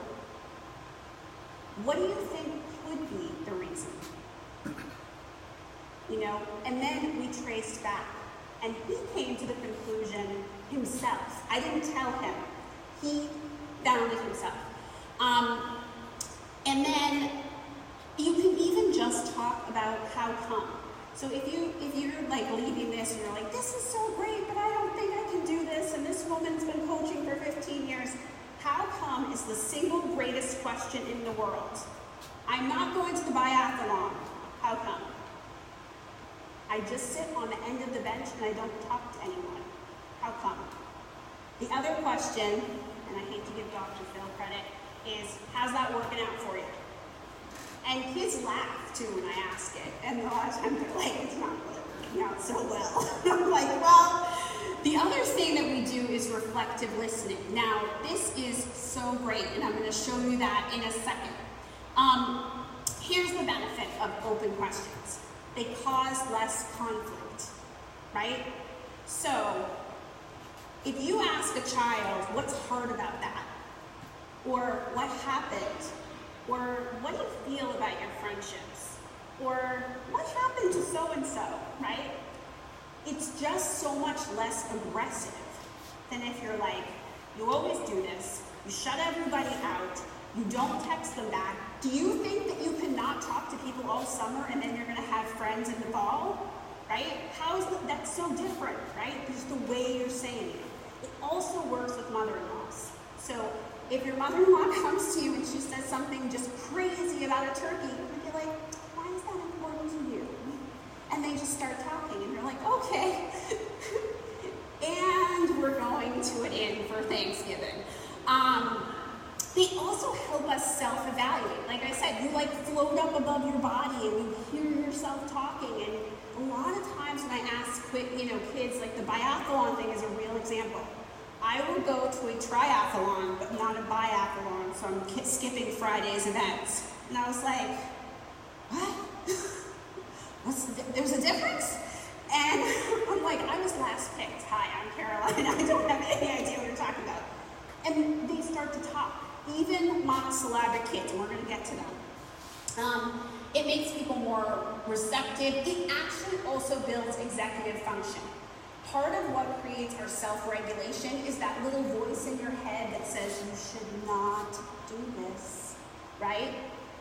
What do you think could be the reason? You know, and then we traced back. And he came to the conclusion himself. I didn't tell him. He found it himself. And then you can even just talk about how come. So if you're like leaving this and you're like, this is so great, but I don't think I can do this, and this woman's been coaching for 15 years, how come is the single greatest question in the world. I'm not going to the biathlon. How come? I just sit on the end of the bench and I don't talk to anyone. How come? The other question, and I hate to give Dr. Phil credit, is how's that working out for you? And kids laugh too when I ask it. And a lot of times they're like, it's not really working out so well. I'm like, well, the other thing that we do is reflective listening. Now, this is so great, and I'm going to show you that in a second. Here's the benefit of open questions. They cause less conflict, right? So, if you ask a child, what's hard about that? Or what happened? Or what do you feel about your friendships? Or what happened to so-and-so, right? It's just so much less aggressive than if you're like, you always do this, you shut everybody out, you don't text them back. Do you think that you cannot talk to people all summer and then you're going to have friends in the fall? Right? How is that's so different, right? Just the way you're saying it. It also works with mother-in-laws. So if your mother-in-law comes to you and she says something just crazy about a turkey, you'd be like, why is that important to you? And they just start talking and you're like, okay. And we're going to an inn for Thanksgiving. They also help us self-evaluate. Like I said, you like float up above your body and you hear yourself talking. And a lot of times when I ask kids, like the biathlon thing is a real example. I will go to a triathlon, but not a biathlon, so I'm skipping Friday's events. And I was like, what? There's a difference? And I'm like, I was last picked. Hi, I'm Caroline. I don't have any idea what you're talking about. And they start to talk. Even monosyllabic kids, and we're going to get to them. It makes people more receptive. It actually also builds executive function. Part of what creates our self-regulation is that little voice in your head that says you should not do this, right?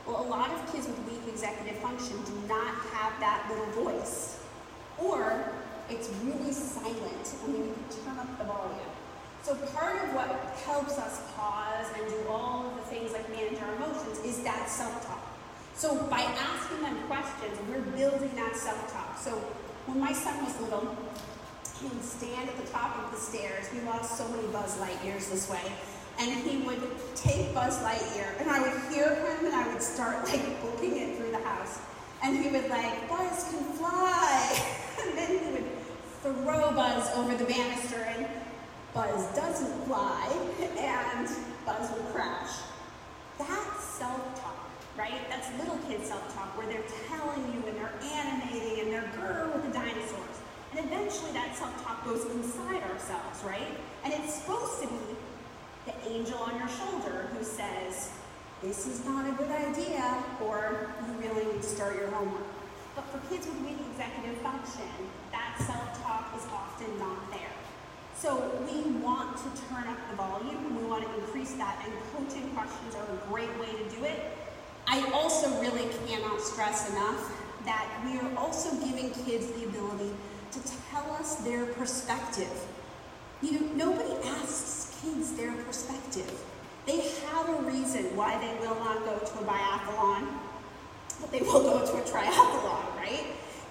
Well, a lot of kids with weak executive function do not have that little voice. Or it's really silent, and then you can turn up the volume. So part of what helps us pause and do all of the things like manage our emotions is that self-talk. So by asking them questions, we're building that self-talk. So when my son was little, he would stand at the top of the stairs. We lost so many Buzz Lightyears this way. And he would take Buzz Lightyear, and I would hear him, and I would start like booking it through the house. And he would like, Buzz can fly. And then he would throw Buzz over the banister, and Buzz doesn't fly, and Buzz would crash. That's self-talk, right? That's little kid self-talk, where they're telling you, and they're animating, and they're grrr with the dinosaurs. And eventually that self-talk goes inside ourselves, right? And it's supposed to be the angel on your shoulder who says, this is not a good idea, or you really need to start your homework. But for kids with weak executive function, that self-talk is often not there. So we want to turn up the volume, we want to increase that, and coaching questions are a great way to do it. I also really cannot stress enough that we are also giving kids the ability to tell us their perspective. You know, nobody asks kids their perspective. They have a reason why they will not go to a biathlon, but they will go to a triathlon, right?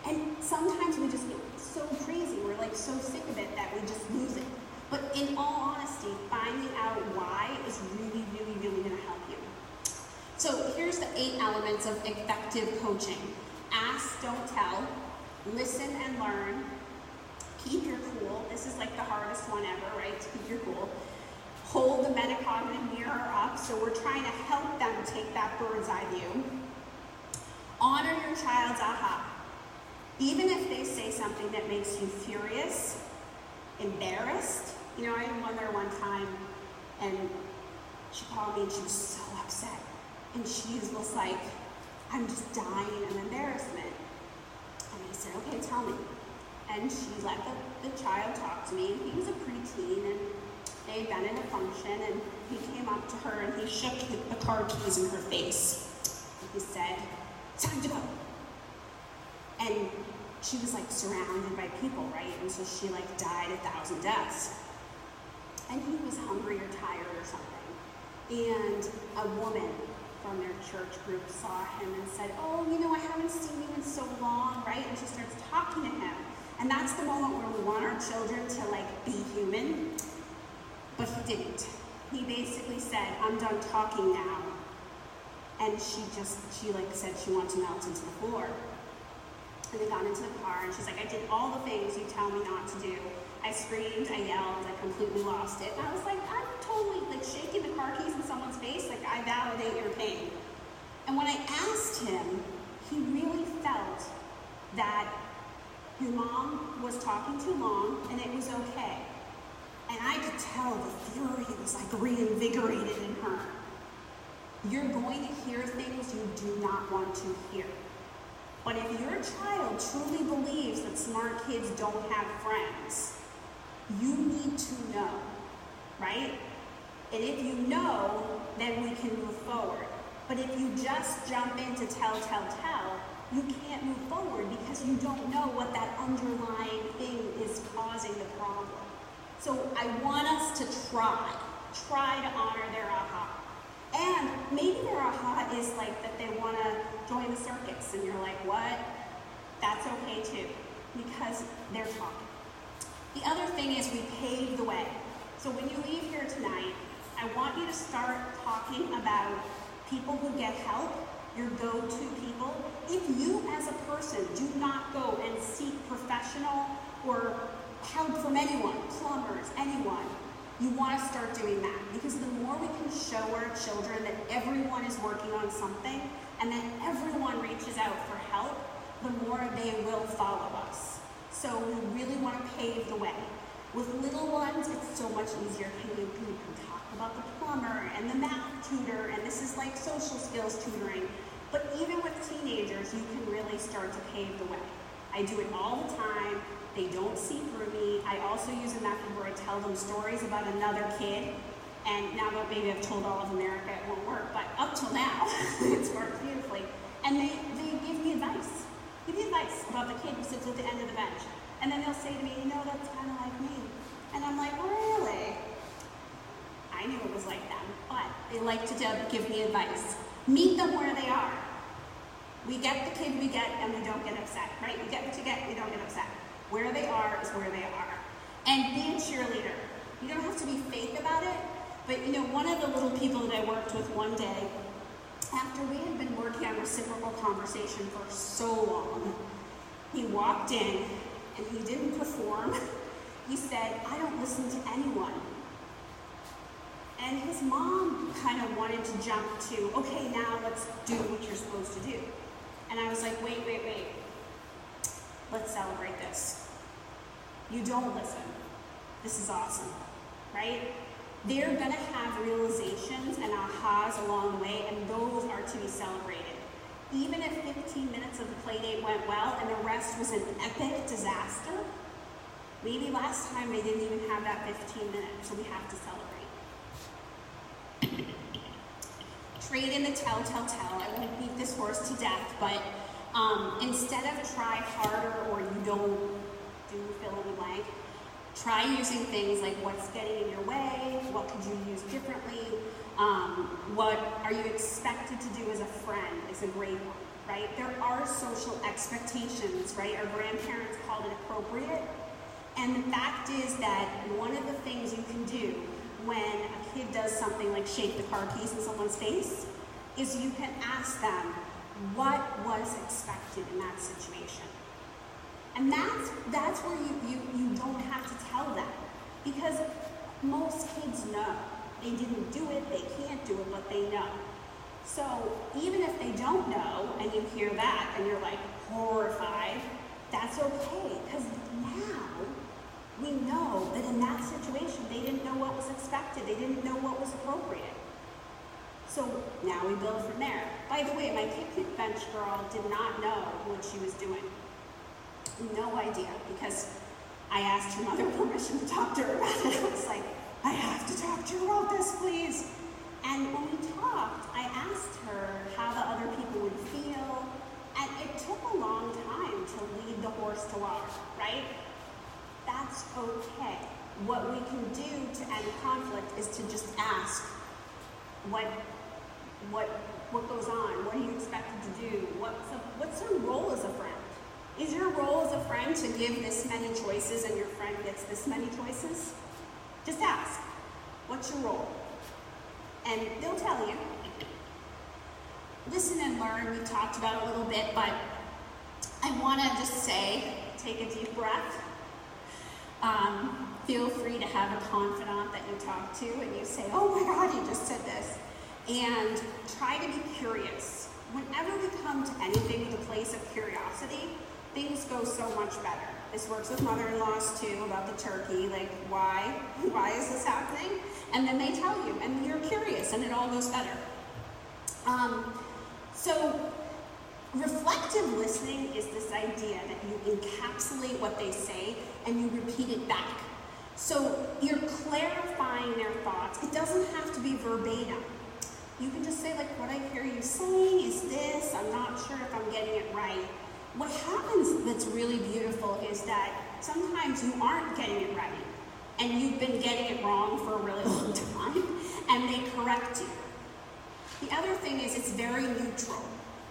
And sometimes we just get so crazy, we're like so sick of it that we just lose it. But in all honesty, finding out why is really, really, really going to help you. So here's the 8 elements of effective coaching. Ask, listen and learn, keep your cool. This is like the hardest one ever, right? To keep your cool. Hold the metacognitive mirror up, so we're trying to help them take that bird's eye view. Honor your child's aha. Even if they say something that makes you furious, embarrassed. You know, I had one there one time, and she called me and she was so upset. And she was like, I'm just dying of embarrassment. And I said, okay, tell me. And she let the child talk to me. He was a preteen, and they had been in a function, and he came up to her and he shook the car keys in her face. And he said, time to go. And she was like surrounded by people, right? And so she like died 1,000 deaths. And he was hungry or tired or something. And a woman from their church group saw him and said, oh, you know, I haven't seen you in so long, right? And she starts talking to him. And that's the moment where we want our children to like be human. But he didn't. He basically said, I'm done talking now. And she like said she wanted to melt into the floor. And they got into the car, and she's like, I did all the things you tell me not to do. I screamed, I yelled, I completely lost it. And I was like, I'm totally like shaking the car keys in someone's face, like I validate your pain. And when I asked him, he really felt that his mom was talking too long and it was okay. And I could tell the fury was like reinvigorated in her. You're going to hear things you do not want to hear. But if your child truly believes that smart kids don't have friends, you need to know, right? And if you know, then we can move forward. But if you just jump into tell, you can't move forward because you don't know what that underlying thing is causing the problem. So I want us to try to honor their aha. And maybe their aha is like that they want to join the circus, and you're like, what? That's okay too, because they're talking. The other thing is we pave the way. So when you leave here tonight, I want you to start talking about people who get help, your go-to people. If you as a person do not go and seek professional or help from anyone, plumbers, anyone, you want to start doing that, because the more we can show our children that everyone is working on something and that everyone reaches out for help, the more they will follow us. So we really want to pave the way. With little ones, it's so much easier. You can talk about the plumber and the math tutor, and this is like social skills tutoring. But even with teenagers, you can really start to pave the way. I do it all the time. They don't see through me. I also use a method where I tell them stories about another kid. And now that maybe I've told all of America it won't work, but up till now, it's worked beautifully. And they give me advice. Give me advice about the kid who sits at the end of the bench. And then they'll say to me, you know, that's kind of like me. And I'm like, really? I knew it was like them, but they like to give me advice. Meet them where they are. We get the kid we get, and we don't get upset, right? We get what you get, we don't get upset. Where they are is where they are. And be a cheerleader. You don't have to be fake about it, but you know, one of the little people that I worked with one day, after we had been working on reciprocal conversation for so long, he walked in and he didn't perform. He said, I don't listen to anyone. And his mom kind of wanted to jump to, okay, now let's do what you're supposed to do. And I was like, wait. Let's celebrate this. You don't listen. This is awesome, right? They're gonna have realizations and ahas along the way, and those are to be celebrated. Even if 15 minutes of the play date went well and the rest was an epic disaster, maybe last time they didn't even have that 15 minutes, so we have to celebrate. Trade in the tell. I won't beat this horse to death, but instead of try harder or you don't do fill in the blank, try using things like what's getting in your way, what could you use differently, what are you expected to do as a friend is a great one, right? There are social expectations, right? Our grandparents called it appropriate. And the fact is that one of the things you can do when a kid does something like shake the car keys in someone's face is you can ask them, what was expected in that situation? And that's where you don't have to tell them, because most kids know. They didn't do it, they can't do it, but they know. So even if they don't know and you hear that and you're like horrified, that's okay, because now we know that in that situation they didn't know what was expected, they didn't know what was appropriate. So now we build from there. By the way, my picnic bench girl did not know what she was doing. No idea, because I asked her mother permission to talk to her about it. I was like, I have to talk to her about this, please. And when we talked, I asked her how the other people would feel, and it took a long time to lead the horse to water, right? That's okay. What we can do to end conflict is to just ask, what goes on? What are you expected to do? What's your role as a friend? Is your role as a friend to give this many choices and your friend gets this many choices? Just ask, what's your role? And they'll tell you. Listen and learn, we talked about a little bit, but I want to just say, take a deep breath. Feel free to have a confidant that you talk to and you say, oh my God, you just said this. And try to be curious. Whenever we come to anything with a place of curiosity, things go so much better. This works with mother-in-laws too, about the turkey, like why is this happening? And then they tell you, and you're curious, and it all goes better. So reflective listening is this idea that you encapsulate what they say and you repeat it back. So you're clarifying their thoughts. It doesn't have to be verbatim. You can just say, like, what I hear you saying is this, I'm not sure if I'm getting it right. What happens that's really beautiful is that sometimes you aren't getting it right, and you've been getting it wrong for a really long time, and they correct you. The other thing is it's very neutral.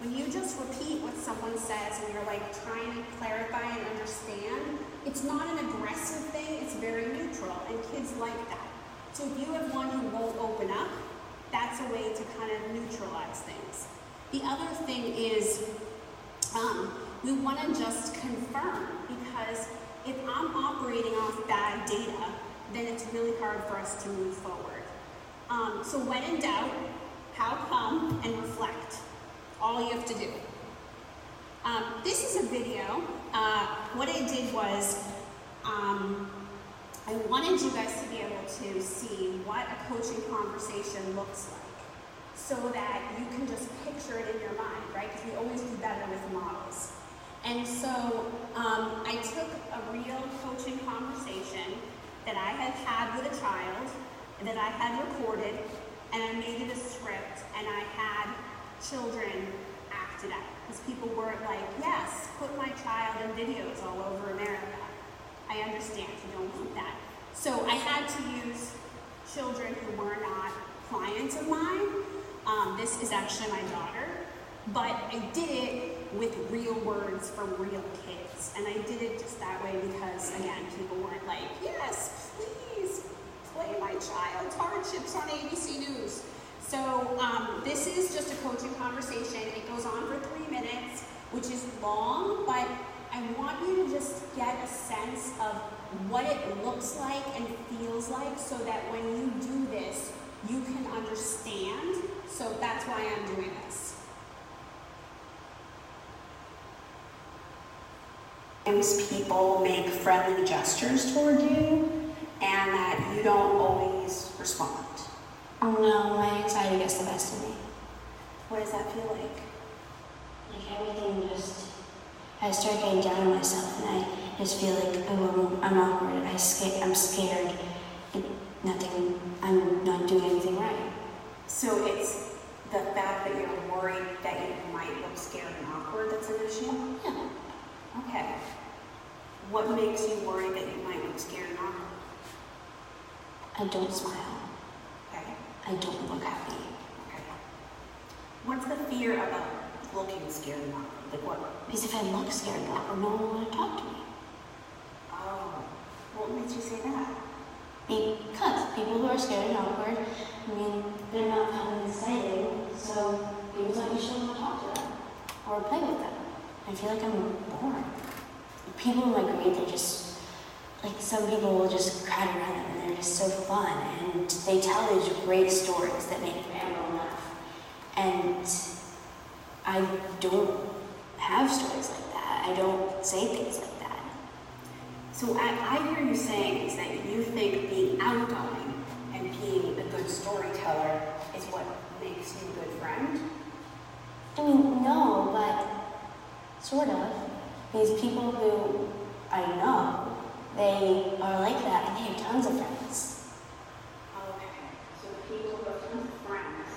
When you just repeat what someone says and you're like trying to clarify and understand, it's not an aggressive thing, it's very neutral, and kids like that. So if you have one who won't open up, that's a way to kind of neutralize things. The other thing is we want to just confirm, because if I'm operating off bad data, then it's really hard for us to move forward. So when in doubt, how come, and reflect. All you have to do. This is a video. What I did was I wanted you guys to be able to see what a coaching conversation looks like, so that you can just picture it in your mind, right? Because we always do better with models. And so I took a real coaching conversation that I had with a child, that I had recorded, and I made it a script, and I had children act it out. Because people weren't like, yes, put my child in videos all over America. I understand, you don't want that. So I had to use children who were not clients of mine. This is actually my daughter, but I did it with real words from real kids. And I did it just that way because, again, people weren't like, yes, please, play my child's hardships on ABC News. So this is just a coaching conversation. It goes on for 3 minutes, which is long, but I want you to just get a sense of what it looks like and feels like, so that when you do this, you can understand. So that's why I'm doing this. Sometimes people make friendly gestures toward you, and that you don't always respond. Oh no, my anxiety gets the best of me. What does that feel like? Like everything just, I start getting down on myself, and I just feel like, oh, I'm awkward, I'm scared, I'm not doing anything right. So it's the fact that you're worried that you might look scared and awkward that's an issue? Yeah. Okay. What makes you worry that you might look scared and awkward? I don't smile. Okay. I don't look happy. Okay. What's the fear about looking scared and awkward? Like what? Because if I look scared and awkward, no one will want to talk to me. Oh. What makes you say that? Because people who are scared and awkward, they're not fun and exciting, so people don't usually want to talk to them or play with them. I feel like I'm bored. people in my grade, they're just, like, some people will just crowd around them, and they're just so fun, and they tell these great stories that make everyone laugh. And I don't have stories like that. I don't say things like that. So I hear you saying is that you think being outgoing and being a good storyteller is what makes you a good friend? I mean, no, but sort of. These people who I know, they are like that, and they have tons of friends. Okay, so the people who have tons of friends,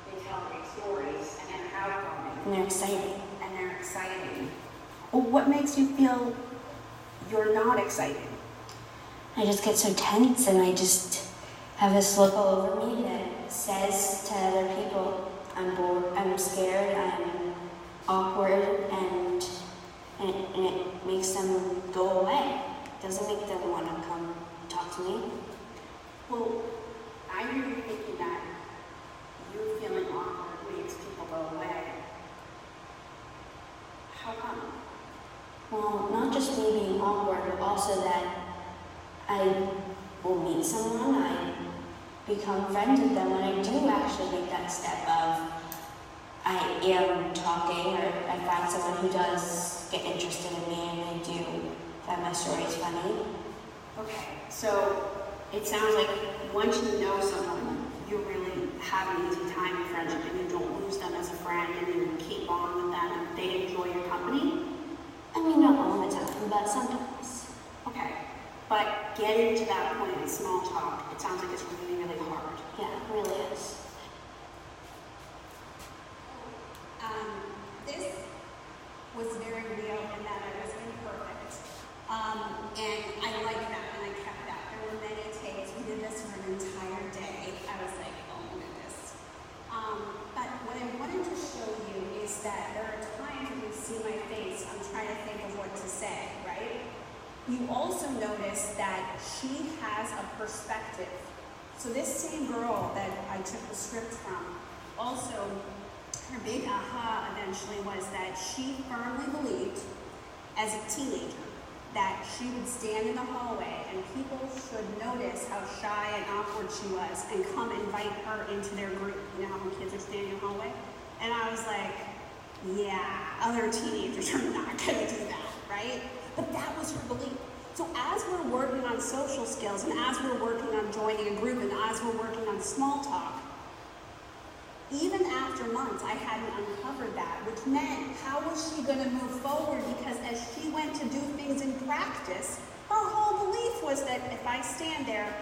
they tell great stories, and they're outgoing. And they're exciting. And they're exciting. Well, what makes you feel you're not excited? I just get so tense, and I just have this look all over me that says to other people, I'm bored, I'm scared, I'm awkward, and it makes them go away. It doesn't make them want to come talk to me. Well, I hear you thinking that you feeling awkward makes people go away. How come? Well, not just me being awkward, but also that I will meet someone, I become friends with them when I do actually make that step of I am talking, or I find someone who does get interested in me and they do find my story is funny. Okay, so it sounds like once you know someone, you really have an easy time in friendship and you don't lose them as a friend and you keep on with them and they enjoy your company? I mean, not all the time, but sometimes. Okay, but getting to that point in small talk, it sounds like it's really, really hard. Yeah, it really is. This was very real in that I was imperfect. And I like that, and I kept that. There were many takes. We did this for an entire day. I was like, oh my goodness. But what I wanted to show you is that there are times when you see my face, I'm trying to think of what to say, right? You also notice that she has a perspective. So this same girl that I took the script from, also, her big aha eventually was that she firmly believed, as a teenager, that she would stand in the hallway and people should notice how shy and awkward she was and come invite her into their group. You know how when kids are standing in the hallway? And I was like, yeah, other teenagers are not going to do that, right? But that was her belief. So as we're working on social skills and as we're working on joining a group and as we're working on small talk, even after months, I hadn't uncovered that, which meant how was she going to move forward? Because as she went to do things in practice, her whole belief was that if I stand there,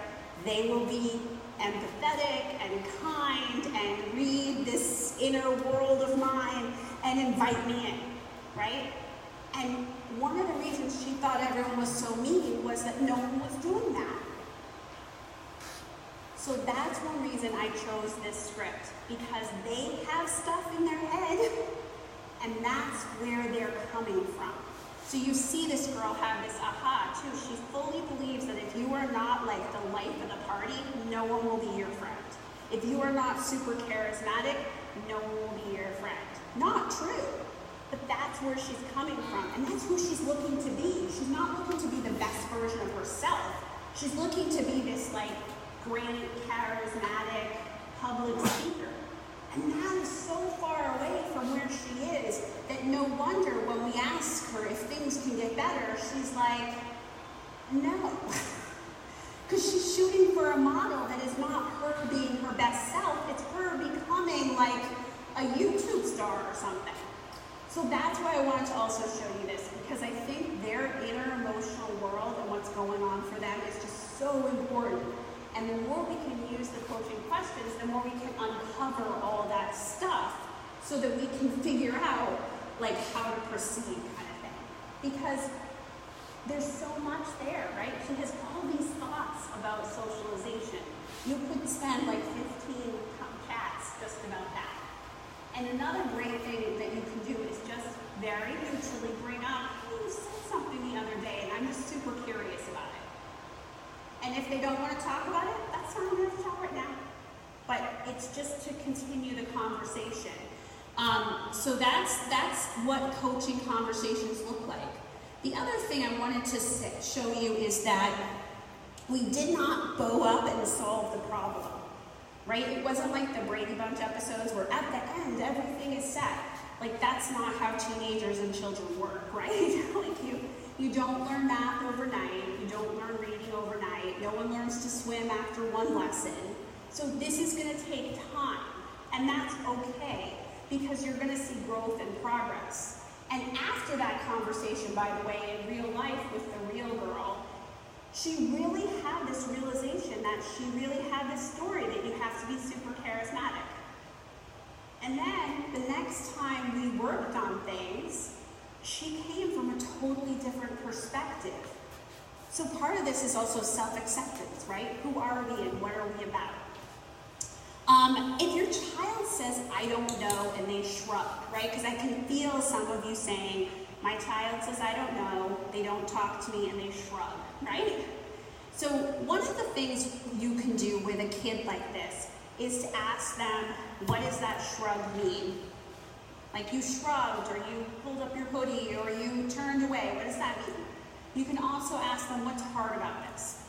they will be empathetic and kind and read this inner world of mine and invite me in, right? And one of the reasons she thought everyone was so mean was that no one was doing that. So that's one reason I chose this script, because they have stuff in their head, and that's where they're coming from. So you see this girl have this aha too. She fully believes that if you are not like the life of the party, no one will be your friend. If you are not super charismatic, no one will be your friend. Not true, but that's where she's coming from, and that's who she's looking to be. She's not looking to be the best version of herself. She's looking to be this like great, charismatic public speaker. And that is so far away from where she is that no wonder when we ask her if things can get better, she's like, no. Because she's shooting for a model that is not her being her best self, it's her becoming like a YouTube star or something. So that's why I wanted to also show you this, because I think their inner emotional world and what's going on for them is just so important. And the more we can use the coaching questions, the more we can uncover all that stuff so that we can figure out like how to proceed kind of thing. Because there's so much there, right? She has all these thoughts about socialization. You could spend like 15 chats just about that. And another great thing that you can do is just very neutrally bring up, oh, you said something the other day and I'm just super curious about it. And if they don't want to talk about it, that's not going to talk right now. But it's just to continue the conversation. So that's what coaching conversations look like. The other thing I wanted to show you is that we did not bow up and solve the problem, right? It wasn't like the Brady Bunch episodes where at the end everything is set. Like, that's not how teenagers and children work, right? Like, you don't learn math overnight, you don't learn reading overnight, no one learns to swim after one lesson. So this is gonna take time, and that's okay, because you're gonna see growth and progress. And after that conversation, by the way, in real life with the real girl, she really had this realization that she really had this story that you have to be super charismatic. And then the next time we worked on things, she came from a totally different perspective. So part of this is also self-acceptance, right? Who are we and what are we about? If your child says, I don't know, and they shrug, right? Because I can feel some of you saying, my child says, I don't know, they don't talk to me, and they shrug, right? So one of the things you can do with a kid like this is to ask them, what does that shrug mean? Like, you shrugged, or you pulled up your hoodie, or you turned away. What does that mean? You can also ask them, what's hard about this?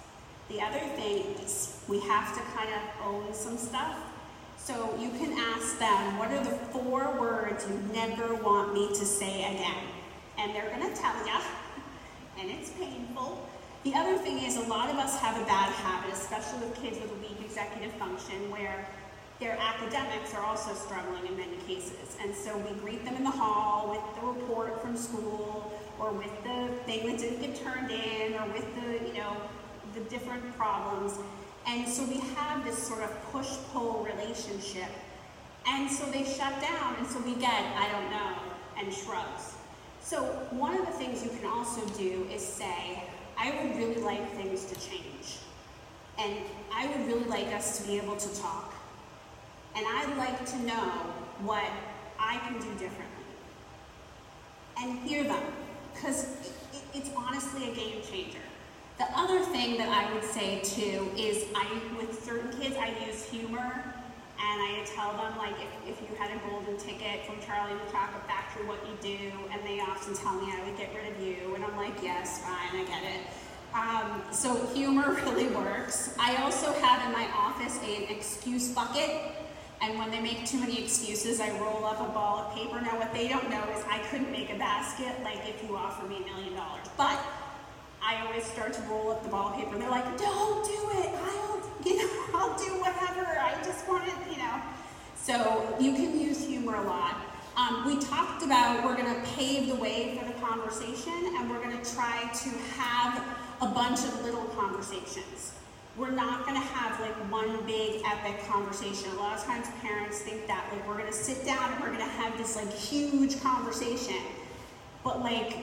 The other thing is, we have to kind of own some stuff. So you can ask them, what are the 4 words you never want me to say again? And they're gonna tell you, and it's painful. The other thing is, a lot of us have a bad habit, especially with kids with a weak executive function, where their academics are also struggling in many cases. And so we greet them in the hall with the report from school, or with the thing that didn't get turned in, or with the, the different problems. And so we have this sort of push-pull relationship. And so they shut down, and so we get, I don't know, and shrugs. So one of the things you can also do is say, I would really like things to change. And I would really like us to be able to talk. And I'd like to know what I can do differently. And hear them, because it's honestly a game changer. The other thing that I would say too is, with certain kids, I use humor, and I tell them, like, if you had a golden ticket from Charlie and the Chocolate Factory, what you do, and they often tell me I would get rid of you, and I'm like, yes, fine, I get it. So humor really works. I also have in my office an excuse bucket, and when they make too many excuses, I roll up a ball of paper. Now, what they don't know is I couldn't make a basket, like, if you offer me $1 million. But I always start to roll up the ball of paper. They're like, don't do it. I'll do whatever. I just want it, So you can use humor a lot. We talked about we're going to pave the way for the conversation, and we're going to try to have a bunch of little conversations. We're not going to have like one big epic conversation. A lot of times parents think that like we're going to sit down and we're going to have this like huge conversation. But like,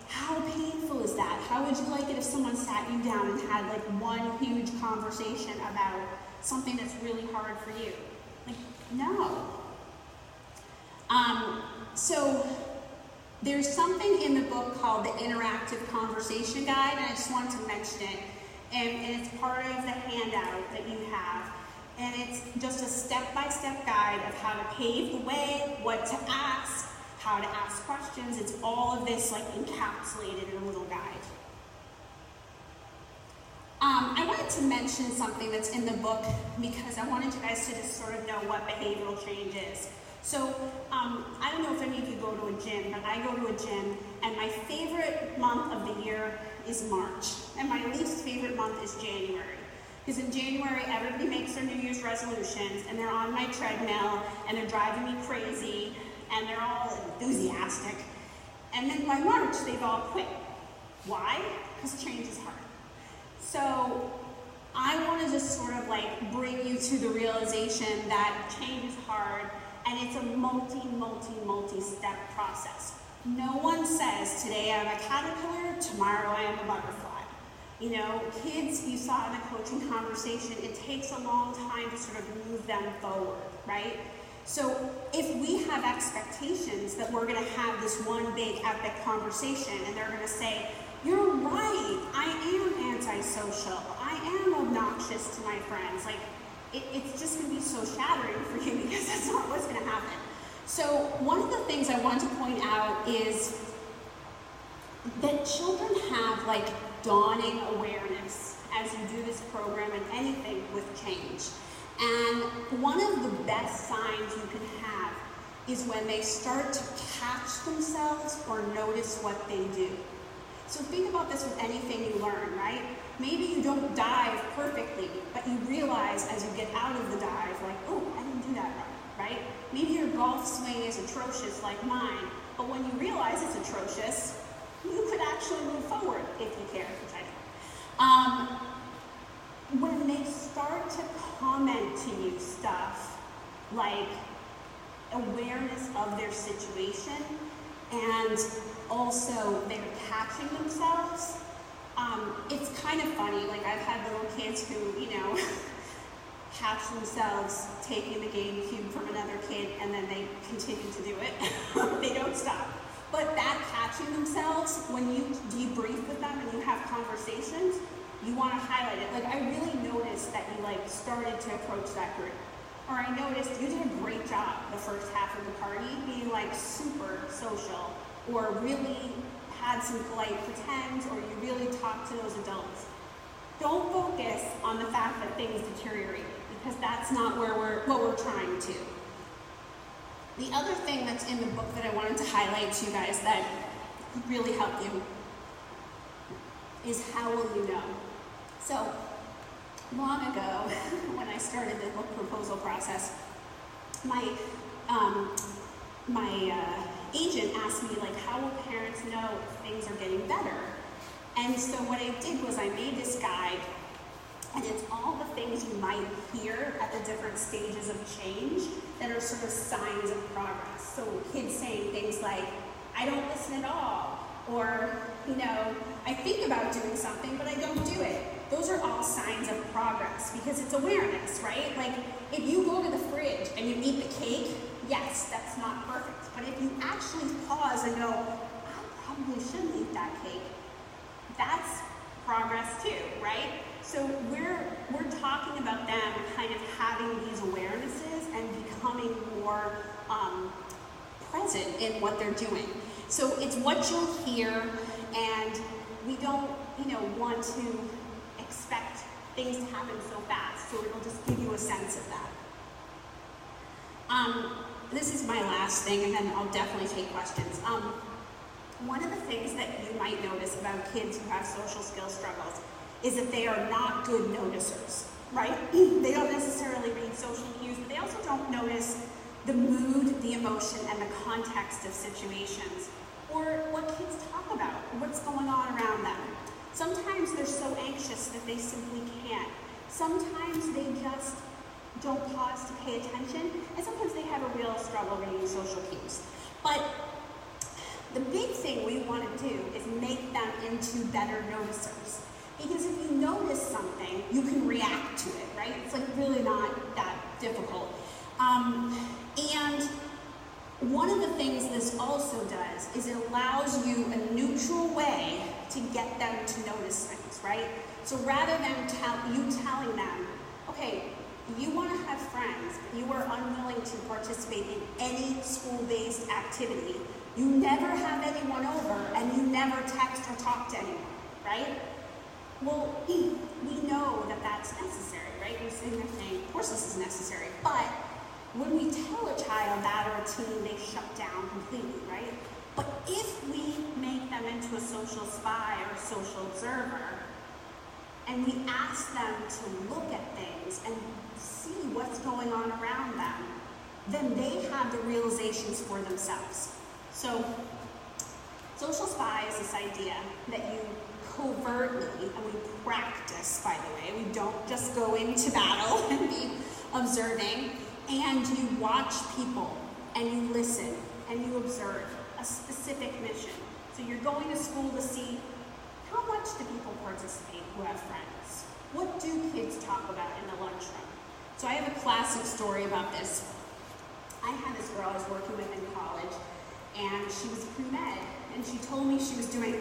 how painful is that? How would you like it if someone sat you down and had like one huge conversation about something that's really hard for you? Like, no. So there's something in the book called the Interactive Conversation Guide, and I just wanted to mention it. And it's part of the handout that you have. And it's just a step-by-step guide of how to pave the way, what to ask, how to ask questions. It's all of this like encapsulated in a little guide. I wanted to mention something that's in the book because I wanted you guys to just sort of know what behavioral change is. So I don't know if any of you go to a gym, but I go to a gym, and my favorite month of the year is March, and my least favorite month is January. Because in January, everybody makes their New Year's resolutions, and they're on my treadmill, and they're driving me crazy, and they're all enthusiastic. And then by March, they've all quit. Why? Because change is hard. So I want to just sort of like bring you to the realization that change is hard, and it's a multi-step process. No one says, today I'm a caterpillar, tomorrow I am a butterfly. You know, kids, you saw in the coaching conversation, it takes a long time to sort of move them forward, right? So if we have expectations that we're going to have this one big epic conversation, and they're going to say, you're right, I am antisocial, I am obnoxious to my friends, like, it's just going to be so shattering for you because that's not what's going to happen. So one of the things I want to point out is that children have like dawning awareness as you do this program and anything with change. And one of the best signs you can have is when they start to catch themselves or notice what they do. So think about this with anything you learn, right? Maybe you don't dive perfectly, but you realize as you get out of the dive, like, oh, I didn't do that right? Maybe your golf swing is atrocious like mine, but when you realize it's atrocious, you could actually move forward if you care, which I don't. When they start to comment to you stuff like awareness of their situation and also they're catching themselves, it's kind of funny. Like I've had little kids who, catch themselves taking the GameCube from another kid and then they continue to do it. They don't stop. But that catching themselves, when you debrief with them and you have conversations, you want to highlight it. Like I really noticed that you started to approach that group. Or I noticed you did a great job the first half of the party being super social, or really had some polite pretend, or you really talked to those adults. Don't focus on the fact that things deteriorate, because that's not what we're trying to. The other thing that's in the book that I wanted to highlight to you guys that could really help you is how will you know? So long ago, when I started the book proposal process, my agent asked me, how will parents know if things are getting better? And so what I did was I made this guide, and it's all the things you might hear at the different stages of change that are sort of signs of progress. So kids saying things like, I don't listen at all, or, I think about doing something, but I don't do it. Those are all signs of progress, because it's awareness, right? If you go to the fridge and you eat the cake, yes, that's not perfect. But if you actually pause and go, I probably shouldn't eat that cake, that's progress too, right? So we're talking about them kind of having these awarenesses and becoming more present in what they're doing. So it's what you'll hear, and we don't, want to expect things to happen so fast, so it'll just give you a sense of that. This is my last thing, and then I'll definitely take questions. One of the things that you might notice about kids who have social skill struggles is that they are not good noticers, right? They don't necessarily read social cues, but they also don't notice the mood, the emotion, and the context of situations, or what kids talk about, what's going on around them. Sometimes they're so anxious that they simply can't. Sometimes they just don't pause to pay attention, and sometimes they have a real struggle reading social cues. But the big thing we want to do is make them into better noticers. Because if you notice something, you can react to it, right? It's really not that difficult. And one of the things this also does is it allows you a neutral way to get them to notice things, right? So rather than you telling them, okay, you want to have friends, but you are unwilling to participate in any school-based activity, you never have anyone over, and you never text or talk to anyone, right? Well, we know that that's necessary, right? We're sitting there saying, of course this is necessary, but when we tell a child that or a teen, they shut down completely, right? But if we make them into a social spy or a social observer, and we ask them to look at things and see what's going on around them, then they have the realizations for themselves. So, social spy is this idea that you covertly, and we practice, by the way, we don't just go into battle and be observing, and you watch people, and you listen, and you observe a specific mission. So you're going to school to see how much do people participate who have friends? What do kids talk about in the lunchroom? So I have a classic story about this. I had this girl I was working with in college, and she was pre-med, and she told me she was doing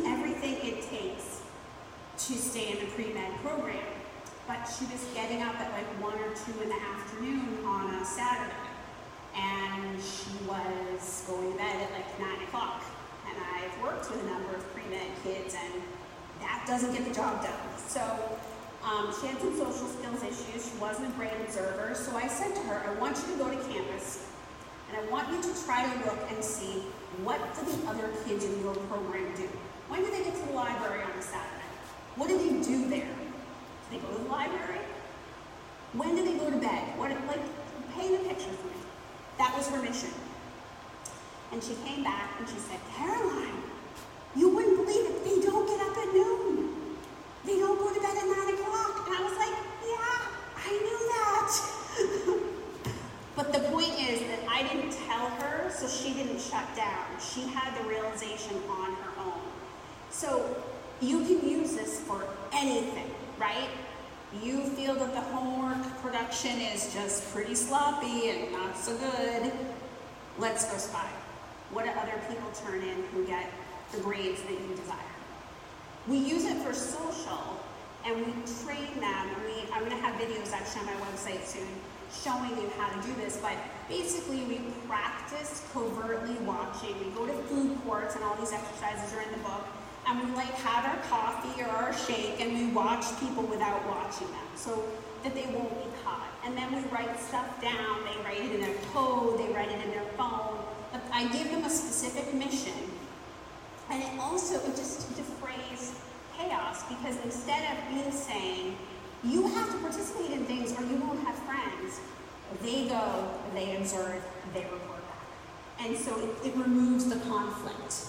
everything it takes to stay in the pre-med program, but she was getting up at 1 or 2 in the afternoon on a Saturday, and she was going to bed at 9 o'clock and I've worked with a number of pre-med kids, and that doesn't get the job done. So she had some social skills issues. She wasn't a great observer. So I said to her, I want you to go to campus, and I want you to try to look and see, what do the other kids in your program do? When do they get to the library on a Saturday? What do they do there? Do they go to the library? When do they go to bed? Paint a picture for me. That was her mission. And she came back and she said, Caroline, you wouldn't believe it. They don't get up at noon. They don't go to bed at 9 o'clock. And I was like, yeah, I knew that. But the point is that I didn't tell her, so she didn't shut down. She had the realization on her own. So you can use this for anything, right? You feel that the homework production is just pretty sloppy and not so good. Let's go spy. What do other people turn in who get the grades that you desire? We use it for social, and we train them. I'm going to have videos actually on my website soon showing you how to do this, but basically we practice covertly watching. We go to food courts, and all these exercises are in the book, and we have our coffee or our shake, and we watch people without watching them so that they won't be caught. And then we write stuff down. They write it in their code, they write it in their phone. But I give them a specific mission, and it just defrays chaos, because instead of me saying, you have to participate in things or you won't have friends, they go, they observe, they report back. And so it removes the conflict.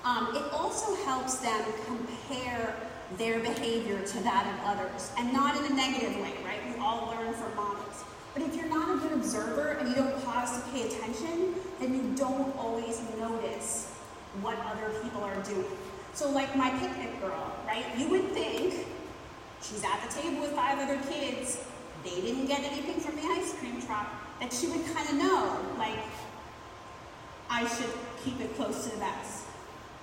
It also helps them compare their behavior to that of others, and not in a negative way, right? We all learn from models. But if you're not a good observer and you don't pause to pay attention, then you don't always notice what other people are doing. So like my picnic girl, right? You would think she's at the table with 5 other kids, they didn't get anything from the ice cream truck, that she would kind of know, like, I should keep it close to the vest.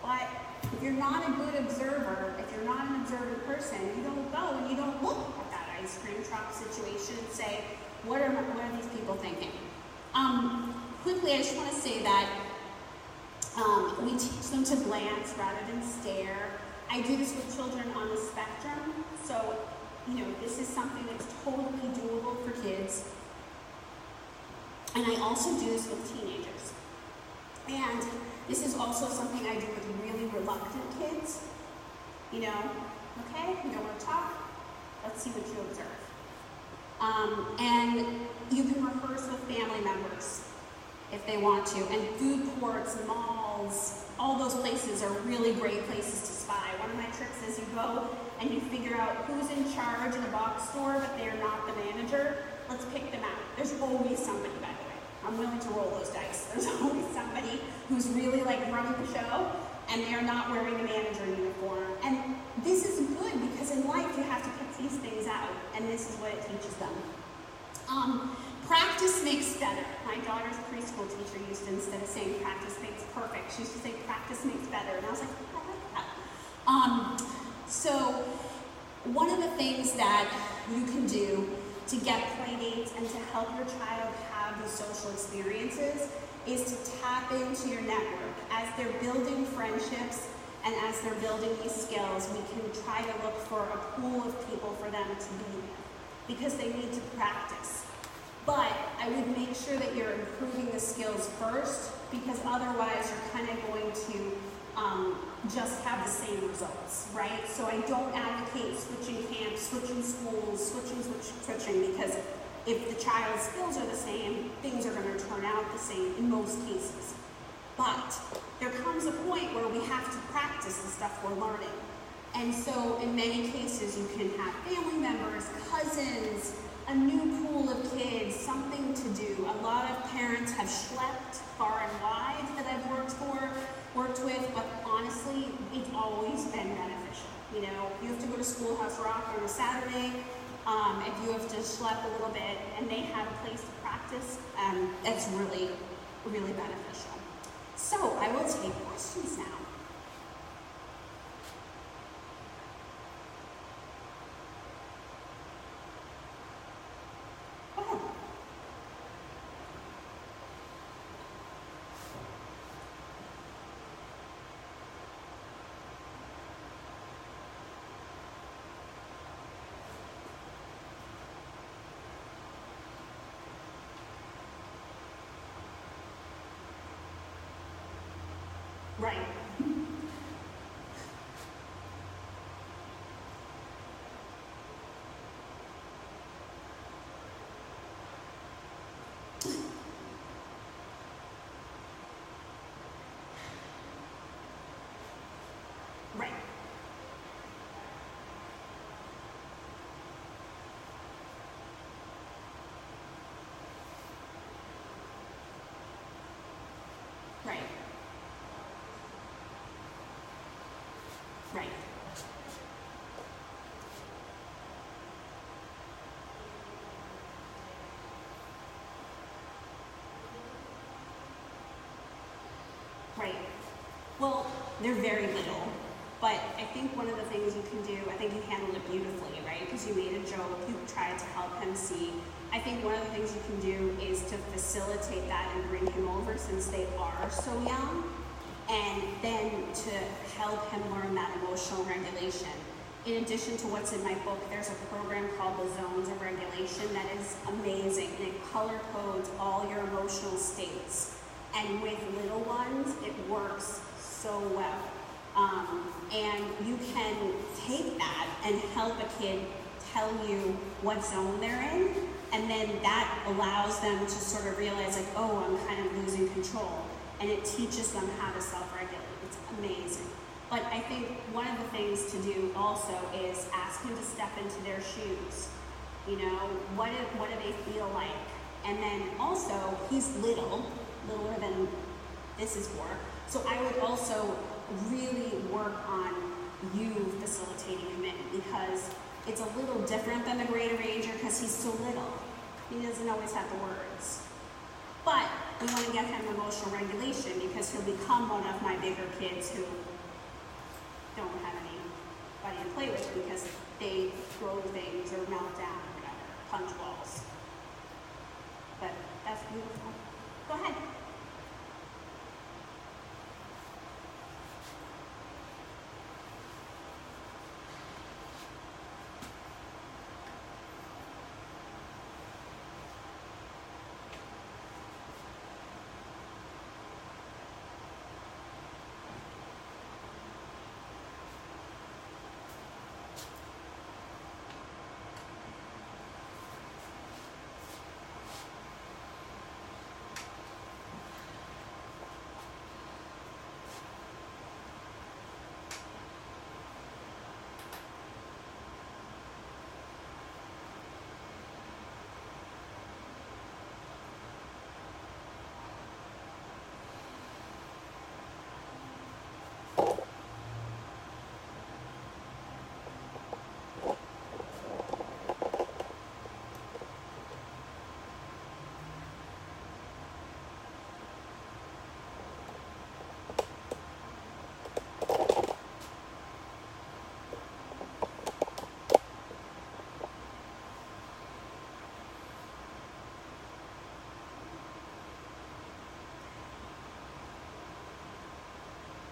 But if you're not a good observer, if you're not an observant person, you don't go and you don't look at that ice cream truck situation and say, what are these people thinking? Quickly, I just want to say that we teach them to glance rather than stare. I do this with children on the spectrum, so this is something that's totally doable for kids. And I also do this with teenagers. And this is also something I do with really reluctant kids. Okay, you don't want to talk? Let's see what you observe. And you can rehearse with family members if they want to. And food courts, malls, all those places are really great places to spy. One of my tricks is you go and you figure out who's in charge in a box store, but they're not the manager. Let's pick them out. There's always somebody, by the way. I'm willing to roll those dice. There's always somebody who's really running the show, and they're not wearing the manager uniform. And this is good because in life you have to pick these things out, and this is what it teaches them. Practice makes better. My daughter's preschool teacher used to, instead of saying practice makes perfect, she used to say practice makes better, and I was like, I like that. So one of the things that you can do to get play dates and to help your child have these social experiences is to tap into your network. As they're building friendships and as they're building these skills, we can try to look for a pool of people for them to be with, because they need to practice. But I would make sure that you're improving the skills first, because otherwise you're kind of going to just have the same results, right? So I don't advocate switching camps, switching schools, switching, because if the child's skills are the same, things are going to turn out the same in most cases. But there comes a point where we have to practice the stuff we're learning. And so in many cases you can have family members, cousins, a new pool of kids, something to do. A lot of parents have schlepped far and wide that I've worked with, but honestly, it's always been beneficial. You have to go to Schoolhouse Rock on a Saturday. If you have to schlep a little bit and they have a place to practice, that's really, really beneficial. So I will take questions now. Go ahead. Right. Right. Right. Right. Right. Well, they're very little, but I think one of the things you can do, I think you handled it beautifully, right? Because you made a joke, you tried to help him see. I think one of the things you can do is to facilitate that and bring him over since they are so young, and then to help him learn that emotional regulation. In addition to what's in my book, there's a program called the Zones of Regulation that is amazing, and it color codes all your emotional states. And with little ones, it works so well. And you can take that and help a kid tell you what zone they're in, and then that allows them to sort of realize, like, oh, I'm kind of losing control. And it teaches them how to self-regulate. It's amazing. But I think one of the things to do also is ask him to step into their shoes. You know, what do they feel like? And then also, he's littler than this is for. So I would also really work on you facilitating him in, because it's a little different than the greater ranger because he's so little. He doesn't always have the words. But we want to get him emotional regulation because he'll become one of my bigger kids who don't have anybody to play with because they throw things or melt down or whatever, punch walls. But that's beautiful. Go ahead.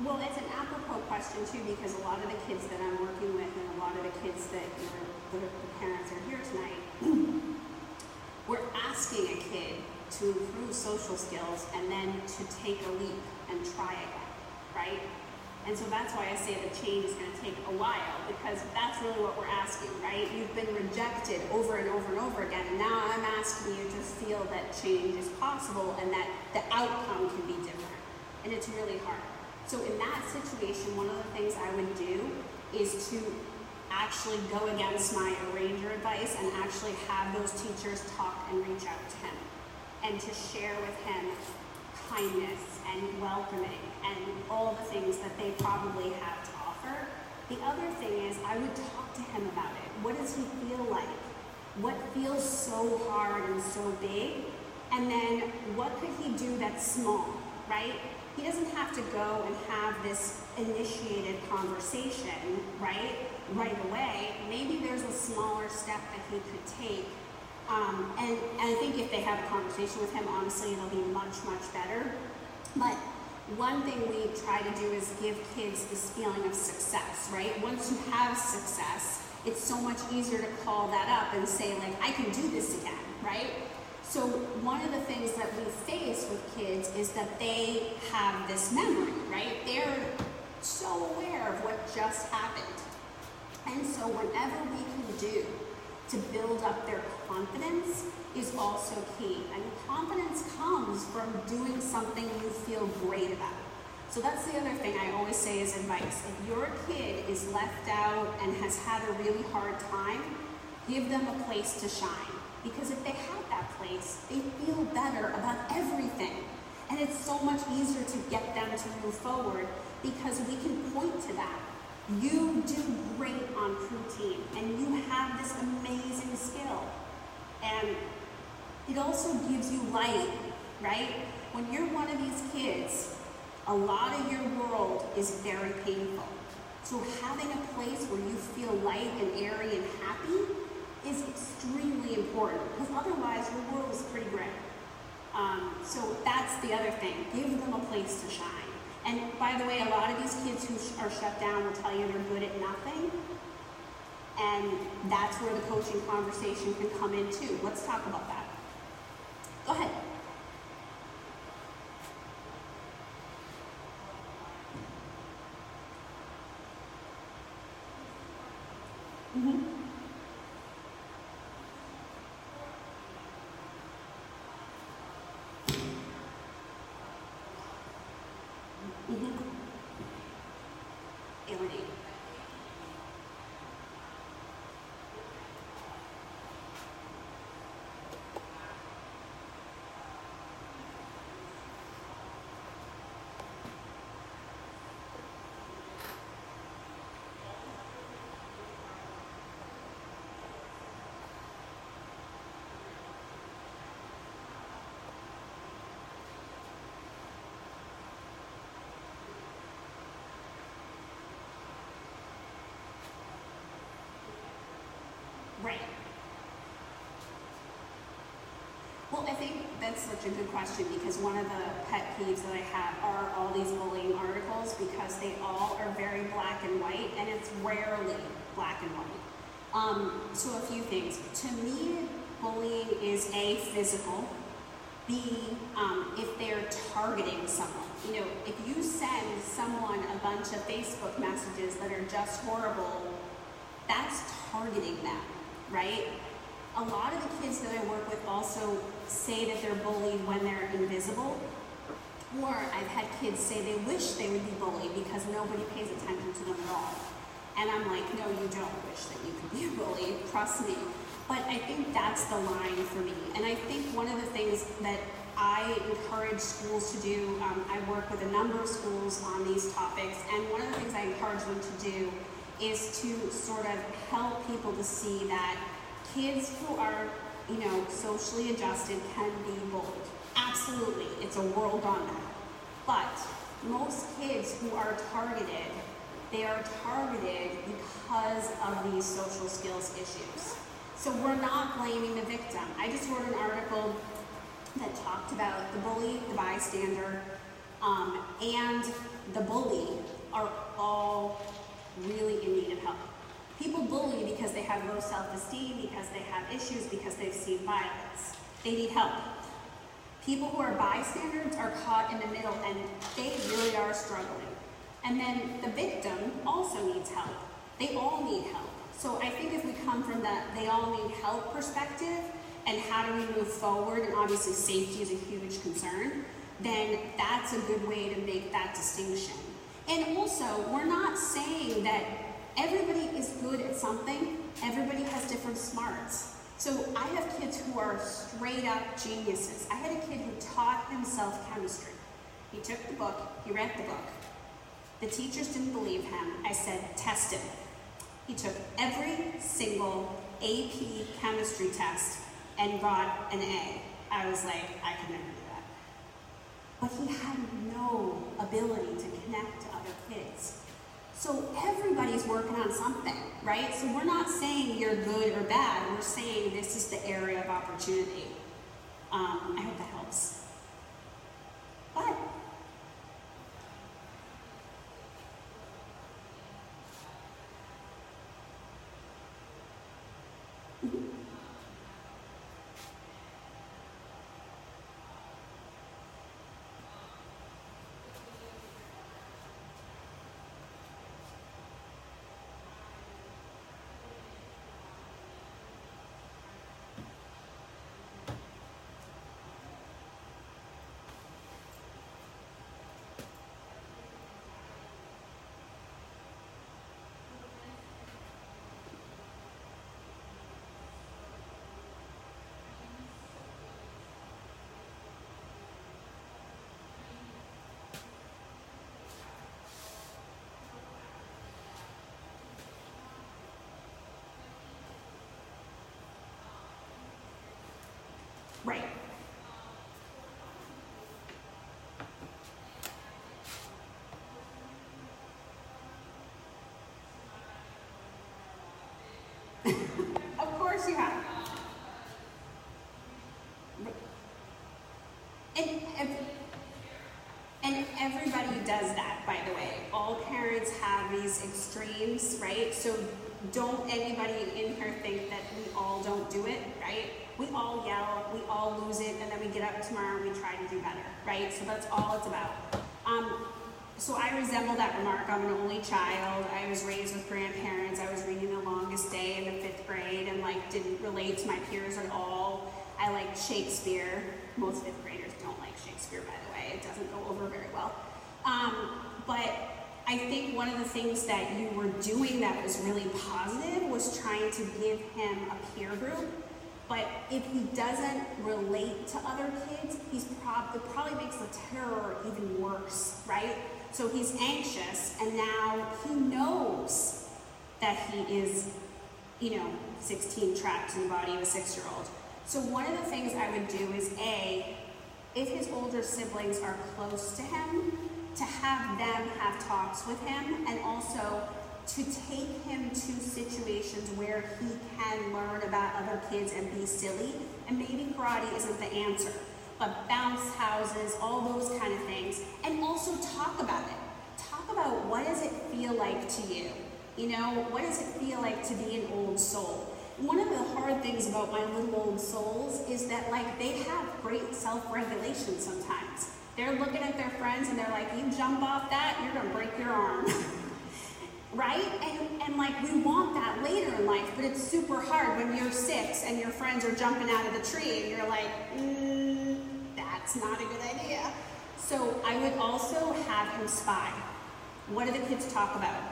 Well, it's an apropos question too, because a lot of the kids that I'm working with and a lot of the kids that the parents are here tonight, we're asking a kid to improve social skills and then to take a leap and try again, right? And so that's why I say the change is going to take a while, because that's really what we're asking, right? You've been rejected over and over and over again, and now I'm asking you to feel that change is possible and that the outcome can be different. And it's really hard. So in that situation, one of the things I would do is to actually go against my arranger advice and actually have those teachers talk and reach out to him and to share with him kindness and welcoming and all the things that they probably have to offer. The other thing is I would talk to him about it. What does he feel like? What feels so hard and so big? And then what could he do that's small, right? He doesn't have to go and have this initiated conversation, right away. Maybe there's a smaller step that he could take. And I think if they have a conversation with him, honestly, it'll be much, much better. But one thing we try to do is give kids this feeling of success, right? Once you have success, it's so much easier to call that up and say, like, I can do this again, right? So one of the things that we face with kids is that they have this memory, right? They're so aware of what just happened. And so whatever we can do to build up their confidence is also key. And confidence comes from doing something you feel great about. So that's the other thing I always say as advice. If your kid is left out and has had a really hard time, give them a place to shine. Because if they have that place, they feel better about everything. And it's so much easier to get them to move forward because we can point to that. You do great on crew team, and you have this amazing skill. And it also gives you light, right? When you're one of these kids, a lot of your world is very painful. So having a place where you feel light and airy and happy is extremely important, because otherwise your world is pretty gray. So that's the other thing. Give them a place to shine. And by the way, a lot of these kids who are shut down will tell you they're good at nothing. And that's where the coaching conversation can come in too. Let's talk about that. Go ahead. Mm-hmm. Alienate. Right. Well, I think that's such a good question, because one of the pet peeves that I have are all these bullying articles, because they all are very black and white, and it's rarely black and white. So a few things. To me, bullying is A, physical, B, if they're targeting someone. You know, if you send someone a bunch of Facebook messages that are just horrible, that's targeting them. Right? A lot of the kids that I work with also say that they're bullied when they're invisible. Or I've had kids say they wish they would be bullied because nobody pays attention to them at all. And I'm like, no, you don't wish that you could be bullied, trust me. But I think that's the line for me. And I think one of the things that I encourage schools to do, I work with a number of schools on these topics, and one of the things I encourage them to do is to sort of help people to see that kids who are, you know, socially adjusted can be bullied. Absolutely, it's a world on that. But most kids who are targeted, they are targeted because of these social skills issues. So we're not blaming the victim. I just wrote an article that talked about the bully, the bystander, and the bully are all really in need of help. People bully because they have low self-esteem, because they have issues, because they've seen violence. They need help. People who are bystanders are caught in the middle, and they really are struggling. And then the victim also needs help. They all need help. So I think if we come from that they all need help perspective, and how do we move forward, and obviously safety is a huge concern, then that's a good way to make that distinction. And also, we're not saying that everybody is good at something. Everybody has different smarts. So I have kids who are straight up geniuses. I had a kid who taught himself chemistry. He took the book, he read the book. The teachers didn't believe him. I said, test him. He took every single AP chemistry test and got an A. I was like, I could never do that. But he had no ability to connect to other kids. So everybody's working on something, right? So we're not saying you're good or bad. We're saying this is the area of opportunity. I hope that helps. But Right. Of course you have. And everybody does that, by the way. All parents have these extremes, right? So don't anybody in here think that we all don't do it, right? We all yell, we all lose it, and then we get up tomorrow and we try to do better, right? So that's all it's about. So I resemble that remark. I'm an only child. I was raised with grandparents. I was reading The Longest Day in the 5th grade and like didn't relate to my peers at all. I liked Shakespeare. Most 5th graders don't like Shakespeare, by the way. It doesn't go over very well. But I think one of the things that you were doing that was really positive was trying to give him a peer group. But if he doesn't relate to other kids, it probably makes the terror even worse, right? So he's anxious, and now he knows that he is, 16 trapped in the body of a 6-year-old. So one of the things I would do is if his older siblings are close to him, to have them have talks with him, and also to take him to situations where he can learn about other kids and be silly. And maybe karate isn't the answer, but bounce houses, all those kind of things. And also talk about it. Talk about what does it feel like to you? What does it feel like to be an old soul? One of the hard things about my little old souls is that they have great self-regulation sometimes. They're looking at their friends and they're like, you jump off that, you're gonna break your arm. Right? And we want that later in life, but it's super hard when you're 6 and your friends are jumping out of the tree and you're like, that's not a good idea. So I would also have him spy. What do the kids talk about?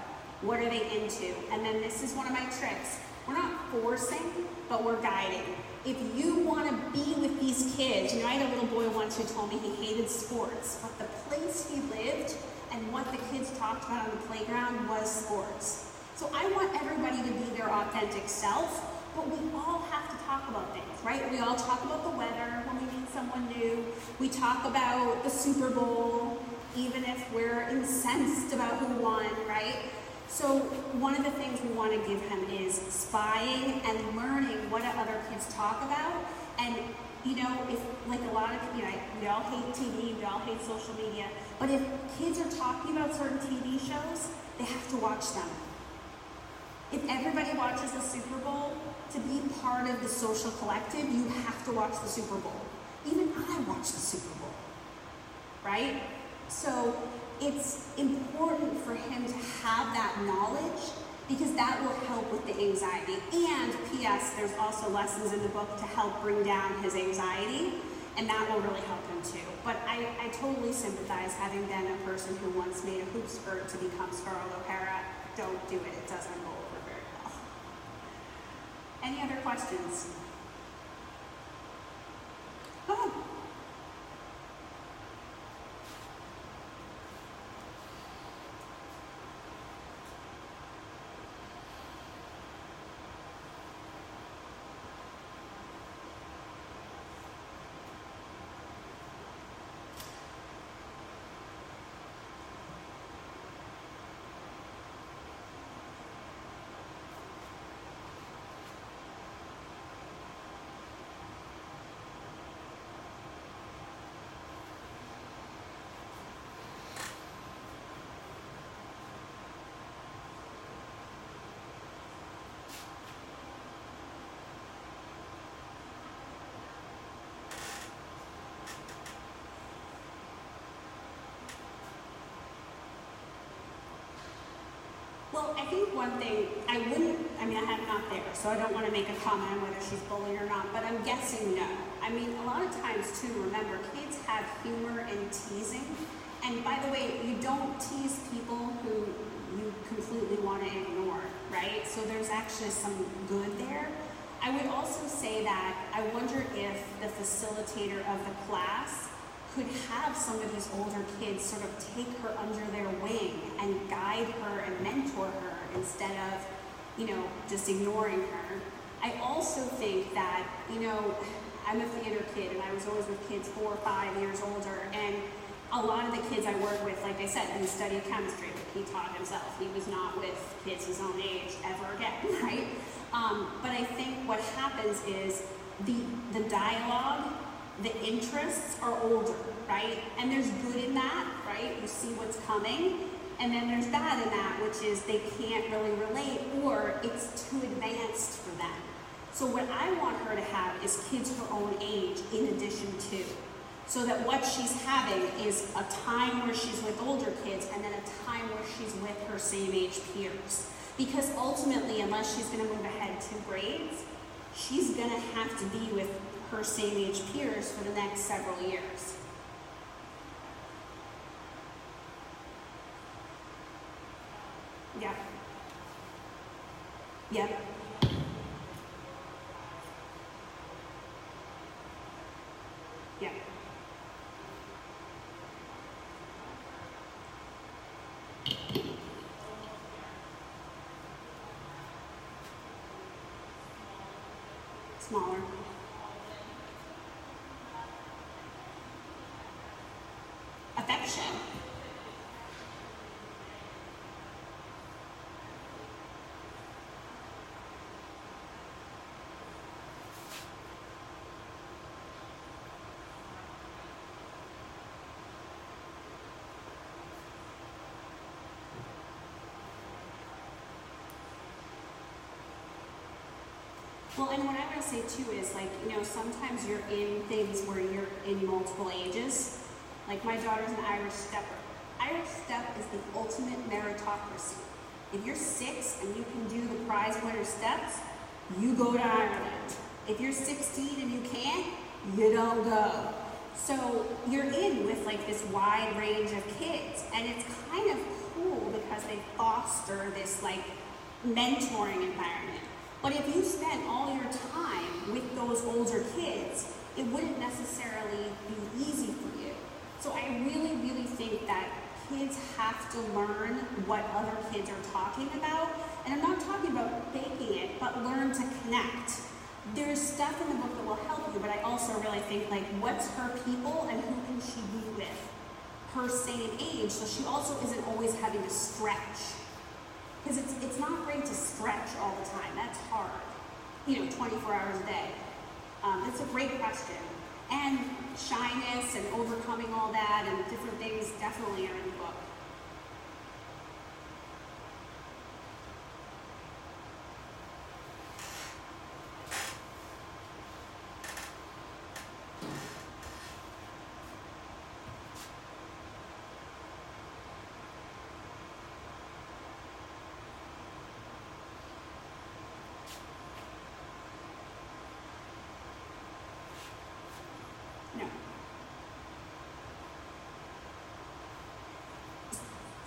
What are they into? And then this is one of my tricks. We're not forcing, but we're guiding. If you want to be with these kids, I had a little boy once who told me he hated sports, but the place he lived and what the kids talked about on the playground was sports. So I want everybody to be their authentic self, but we all have to talk about things, right? We all talk about the weather when we meet someone new. We talk about the Super Bowl, even if we're incensed about who won, right? So one of the things we want to give him is spying and learning what other kids talk about. And if a lot of, we all hate TV, we all hate social media, but if kids are talking about certain TV shows, they have to watch them. If everybody watches the Super Bowl, to be part of the social collective, you have to watch the Super Bowl. Even I watch the Super Bowl, right? So it's important for him to have that knowledge because that will help with the anxiety. And P.S., there's also lessons in the book to help bring down his anxiety, and that will really help him too. But I totally sympathize, having been a person who once made a hoop skirt to become Scarlett O'Hara. Don't do it, it doesn't go over very well. Any other questions? Go ahead. Well, I think one thing, I'm not there, so I don't want to make a comment on whether she's bullied or not, but I'm guessing no. A lot of times too, remember, kids have humor and teasing, and by the way, you don't tease people who you completely want to ignore, right? So there's actually some good there. I would also say that I wonder if the facilitator of the class could have some of these older kids sort of take her under their wing and guide her and mentor her instead of, just ignoring her. I also think that, you know, I'm a theater kid and I was always with kids 4 or 5 years older, and a lot of the kids I work with, like I said, he studied chemistry, but he taught himself. He was not with kids his own age ever again, right? But I think what happens is the dialogue, the interests are older, right? And there's good in that, right? You see what's coming. And then there's bad in that, which is they can't really relate, or it's too advanced for them. So what I want her to have is kids her own age in addition to. So that what she's having is a time where she's with older kids and then a time where she's with her same age peers. Because ultimately, unless she's gonna move ahead 2 grades, she's gonna have to be with her same age peers for the next several years. Yeah. Yep. Yeah. Smaller. Affection. Well, and what I want to say too is, like, you know, sometimes you're in things where you're in multiple ages. Like, my daughter's an Irish stepper. Irish step is the ultimate meritocracy. If you're 6 and you can do the prize winner steps, you go to Ireland. If you're 16 and you can't, you don't go. So you're in with like this wide range of kids, and it's kind of cool because they foster this like mentoring environment. But if you spent all your time with those older kids, it wouldn't necessarily be easy for you. So I really, really think that kids have to learn what other kids are talking about. And I'm not talking about faking it, but learn to connect. There's stuff in the book that will help you, but I also really think, like, what's her people and who can she be with? Her same age, so she also isn't always having to stretch. Because it's not great to stretch all the time. That's hard. You know, 24 hours a day. That's a great question. And shyness and overcoming all that and different things definitely are in the book.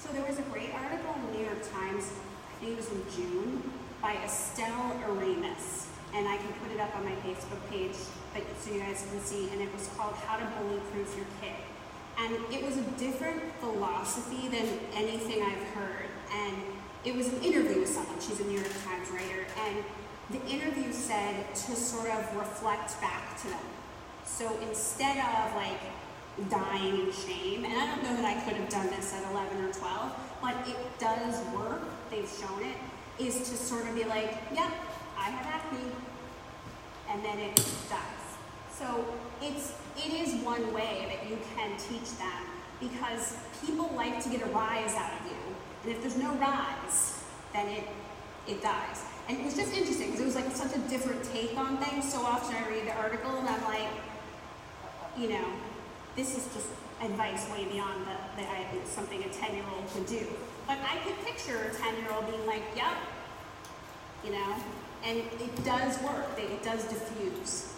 So there was a great article in the New York Times, I think it was in June, by Estelle Aramis. And I can put it up on my Facebook page so you guys can see, and it was called How to Bully Proof Your Kid. And it was a different philosophy than anything I've heard. And it was an interview with someone, she's a New York Times writer, and the interview said to sort of reflect back to them. So instead of like, dying in shame, and I don't know that I could have done this at 11 or 12, but it does work, they've shown it, is to sort of be like, yep, I have acne, and then it dies. So it is one way that you can teach them, because people like to get a rise out of you, and if there's no rise, then it dies. And it was just interesting, because it was like such a different take on things. So often I read the article, and I'm like, you know, this is just advice way beyond something a 10-year-old could do. But I could picture a 10-year-old being like, yep, you know, and it does work, it does diffuse.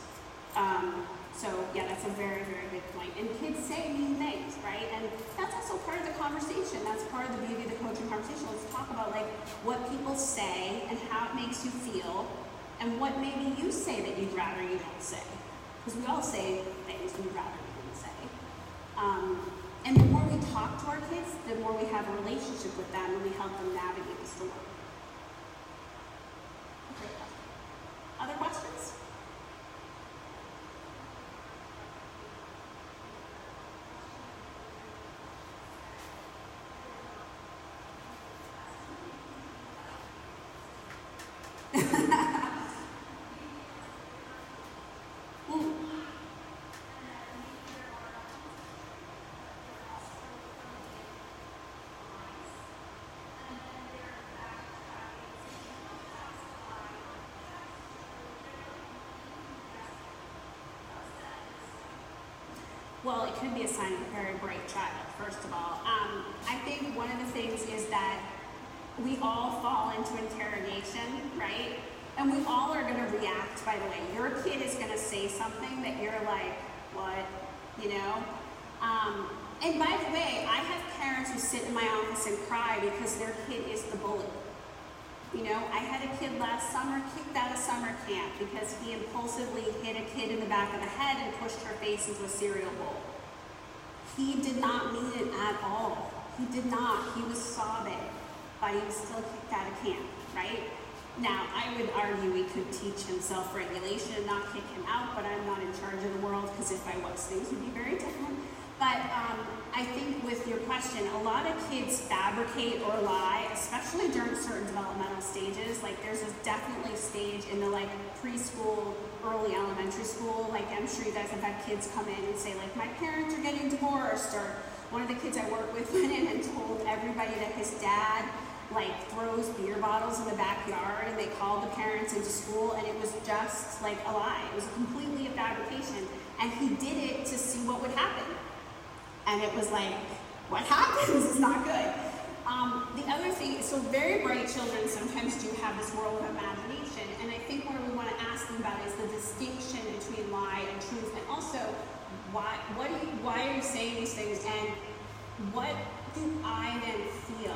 So yeah, that's a very, very good point. And kids say mean things, right? And that's also part of the conversation. That's part of the beauty of the coaching conversation. Let's talk about like what people say and how it makes you feel, and what maybe you say that you'd rather you don't say. Because we all say things we'd rather we didn't say. And the more we talk to our kids, the more we have a relationship with them and we help them navigate the storm. Okay. Other Well, it could be a sign of a very bright child, first of all. I think one of the things is that we all fall into interrogation, right? And we all are going to react, by the way. Your kid is going to say something that you're like, what? You know? And by the way, I have parents who sit in my office and cry because their kid is the bully. You know, I had a kid last summer kicked out of summer camp because he impulsively hit a kid in the back of the head and pushed her face into a cereal bowl. He did not mean it at all. He did not. He was sobbing, but he was still kicked out of camp, right? Now, I would argue we could teach him self-regulation and not kick him out, but I'm not in charge of the world because if I was, things would be very different. But I think with your question, a lot of kids fabricate or lie, especially during certain developmental stages. Like there's a definitely stage in the like preschool, early elementary school. Like I'm sure you guys have had kids come in and say like, my parents are getting divorced. Or one of the kids I work with went in and told everybody that his dad like throws beer bottles in the backyard, and they called the parents into school, and it was just like a lie. It was completely a fabrication. And he did it to see what would happen. And it was like, what happens is not good. The other thing is, so very bright children sometimes do have this world of imagination, and I think what we want to ask them about is the distinction between lie and truth, and also why are you saying these things, and what do I then feel?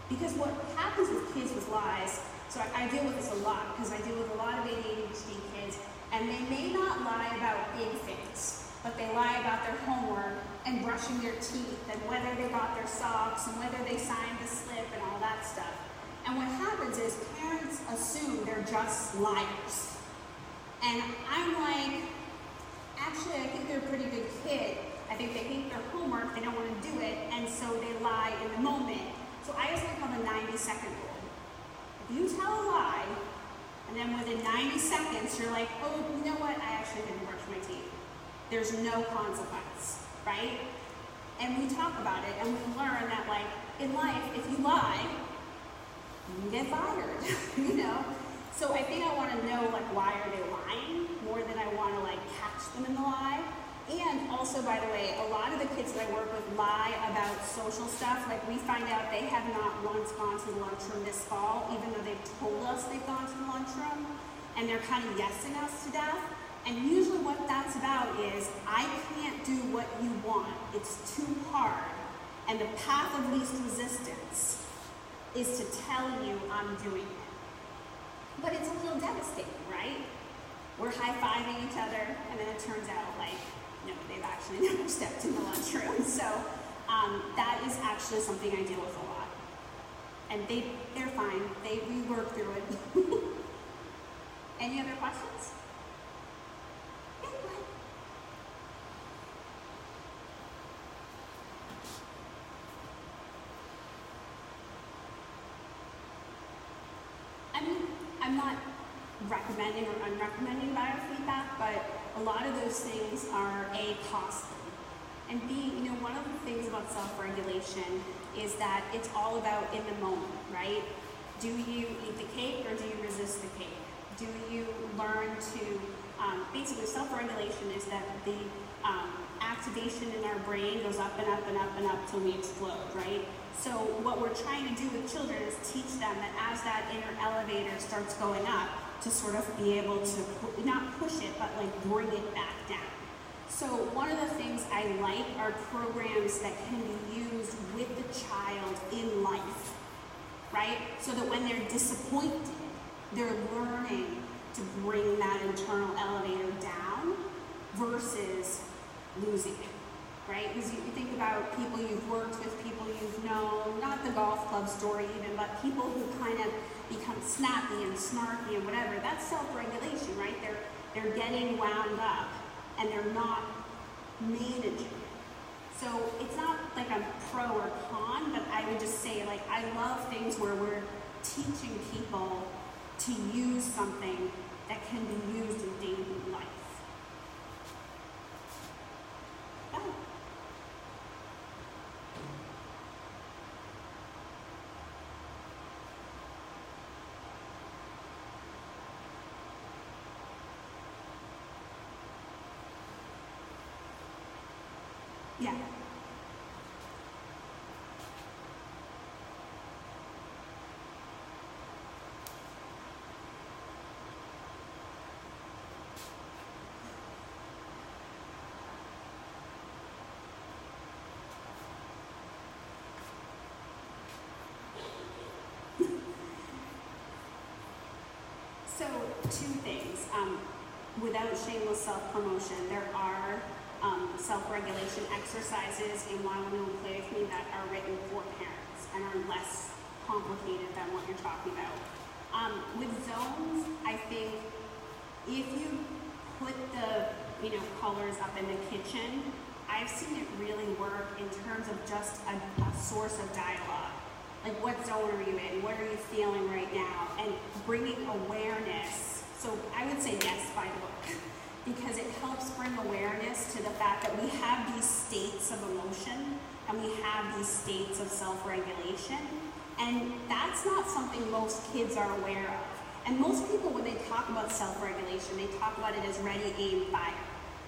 Because what happens with kids with lies, so I deal with this a lot, because I deal with a lot of ADHD kids, and they may not lie about big things, but they lie about their homework and brushing their teeth and whether they got their socks and whether they signed the slip and all that stuff. And what happens is parents assume they're just liars. And I'm like, actually, I think they're a pretty good kid. I think they hate their homework, they don't want to do it, and so they lie in the moment. So I just like call the 90-second rule. If you tell a lie, and then within 90 seconds, you're like, oh, you know what, I actually didn't brush my teeth. There's no consequence, right? And we talk about it, and we learn that, like, in life, if you lie, you get fired, you know? So I think I want to know, like, why are they lying, more than I want to, like, catch them in the lie. And also, by the way, a lot of the kids that I work with lie about social stuff. Like, we find out they have not once gone to the lunchroom this fall, even though they've told us they've gone to the lunchroom, and they're kind of yesing us to death. And usually what that's about is, I can't do what you want. It's too hard. And the path of least resistance is to tell you I'm doing it. But it's a little devastating, right? We're high-fiving each other, and then it turns out, like, no, they've actually never stepped in the lunchroom. So that is actually something I deal with a lot. And they're fine. We work through it. Any other questions? I'm not recommending or unrecommending biofeedback, but a lot of those things are A, costly, and B, you know, one of the things about self-regulation is that it's all about in the moment, right? Do you eat the cake or do you resist the cake? Do you learn to, basically self-regulation is that the activation in our brain goes up and up and up and up till we explode, right? So what we're trying to do with children is teach them that as that inner elevator starts going up, to sort of be able to, not push it, but like bring it back down. So one of the things I like are programs that can be used with the child in life, right? So that when they're disappointed, they're learning to bring that internal elevator down versus losing it. Right? Because you think about people you've worked with, people you've known, not the golf club story even, but people who kind of become snappy and snarky and whatever. That's self-regulation, right? They're getting wound up and they're not managing it. So it's not like I'm pro or con, but I would just say, like, I love things where we're teaching people to use something that can be used in daily life. Oh. Yeah. So, two things. Without shameless self-promotion, there are self-regulation exercises in Wyoming and Play With Me that are written for parents and are less complicated than what you're talking about. With zones, I think if you put the colors up in the kitchen, I've seen it really work in terms of just a source of dialogue. Like, what zone are you in? What are you feeling right now? And bringing awareness. So I would say yes by the book, because it helps bring awareness to the fact that we have these states of emotion and we have these states of self-regulation. And that's not something most kids are aware of. And most people, when they talk about self-regulation, they talk about it as ready, aim, fire.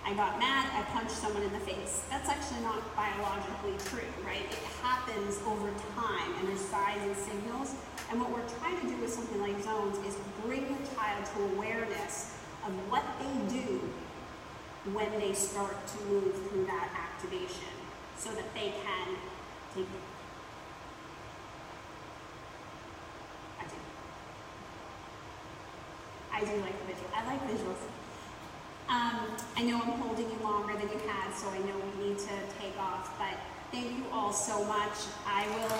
I got mad, I punched someone in the face. That's actually not biologically true, right? It happens over time, and there's signs and signals. And what we're trying to do with something like zones is bring the child to awareness of what they do when they start to move through that activation, so that they can take it. I do like the visual. I like visuals. I know I'm holding you longer than you had, so I know we need to take off, but thank you all so much. I will